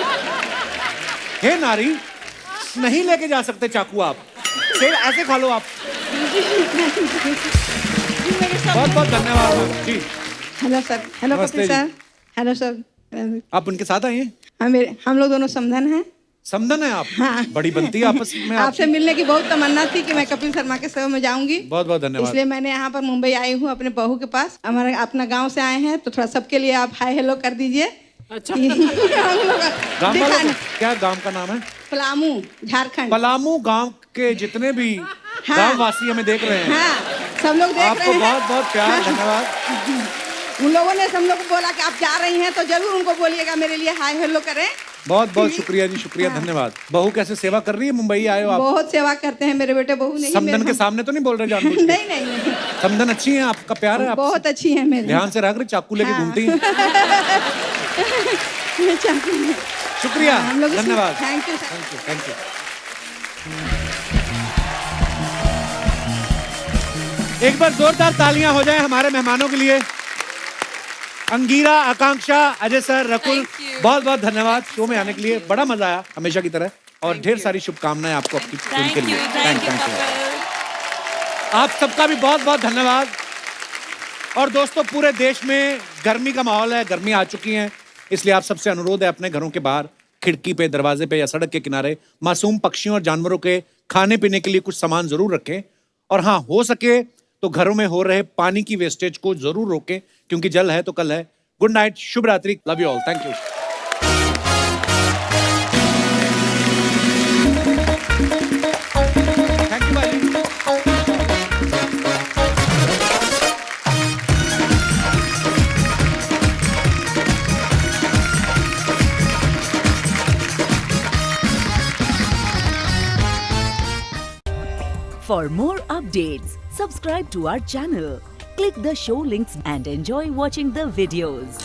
हे नारी, नहीं लेके जा सकते चाकू आप, सिर्फ ऐसे खा लो आप। बहुत बहुत धन्यवाद ma'am ji. Hello sir. Hello नमस्ते Kapil ji. Sir. Hello sir. आप उनके साथ आए हैं? हम लोग दोनों समधन हैं। समधन है आप? हाँ। बड़ी बनती है आपस में आपसे मिलने की बहुत तमन्ना थी कि मैं कपिल शर्मा के शो में जाऊंगी। बहुत बहुत धन्यवाद। इसलिए मैंने यहाँ पर मुंबई आई हूँ अपने बहू के पास। हमारे अपना गांव से आए हैं तो थोड़ा सबके लिए आप हाय हेलो कर दीजिए। अच्छा। हम लोग गांव वालों को, क्या गांव का नाम है? पलामू, झारखंड। पलामू गांव के जितने भी गांव वासी हमें देख रहे हैं, सब लोग देख रहे आपको हैं। बहुत बहुत प्यार, धन्यवाद। उन लोगों ने हम लोग को बोला कि आप जा रही हैं तो जरूर उनको बोलिएगा मेरे लिए हाय हेलो करें। बहुत बहुत शुक्रिया जी, शुक्रिया, धन्यवाद। बहू कैसे सेवा कर रही है? मुंबई आए हो आप? बहुत सेवा करते हैं मेरे बेटे बहू। नहीं समधन के सामने तो नहीं बोल रहे जानबूझ के? नहीं नहीं नहीं, समधन अच्छी है, आपका प्यार है? बहुत अच्छी है मेरी। ध्यान से रख रही, चाकू लेके घूमती है। शुक्रिया, हम लोग धन्यवाद। Thank you thank you. एक बार जोरदार तालियां हो जाएं हमारे मेहमानों के लिए। अंगीरा, आकांक्षा, अजय सर, रकुल, बहुत बहुत धन्यवाद शो में आने के लिए। बड़ा मजा आया हमेशा की तरह, और ढेर सारी शुभकामनाएं आपको आपकी फिल्म के लिए। Thank you. आप सबका भी बहुत बहुत धन्यवाद। और दोस्तों, पूरे देश में गर्मी का माहौल है, गर्मी आ चुकी है, इसलिए आप सबसे अनुरोध है अपने घरों के बाहर, खिड़की पे, दरवाजे पे या सड़क के किनारे मासूम पक्षियों और जानवरों के खाने पीने के लिए कुछ सामान जरूर रखें। और हाँ, हो सके तो घरों में हो रहे पानी की वेस्टेज को जरूर रोकें, क्योंकि जल है तो कल है। गुड नाइट, शुभ रात्रि, love you all, thank you. For more updates, subscribe to our channel, click the show links and enjoy watching the videos.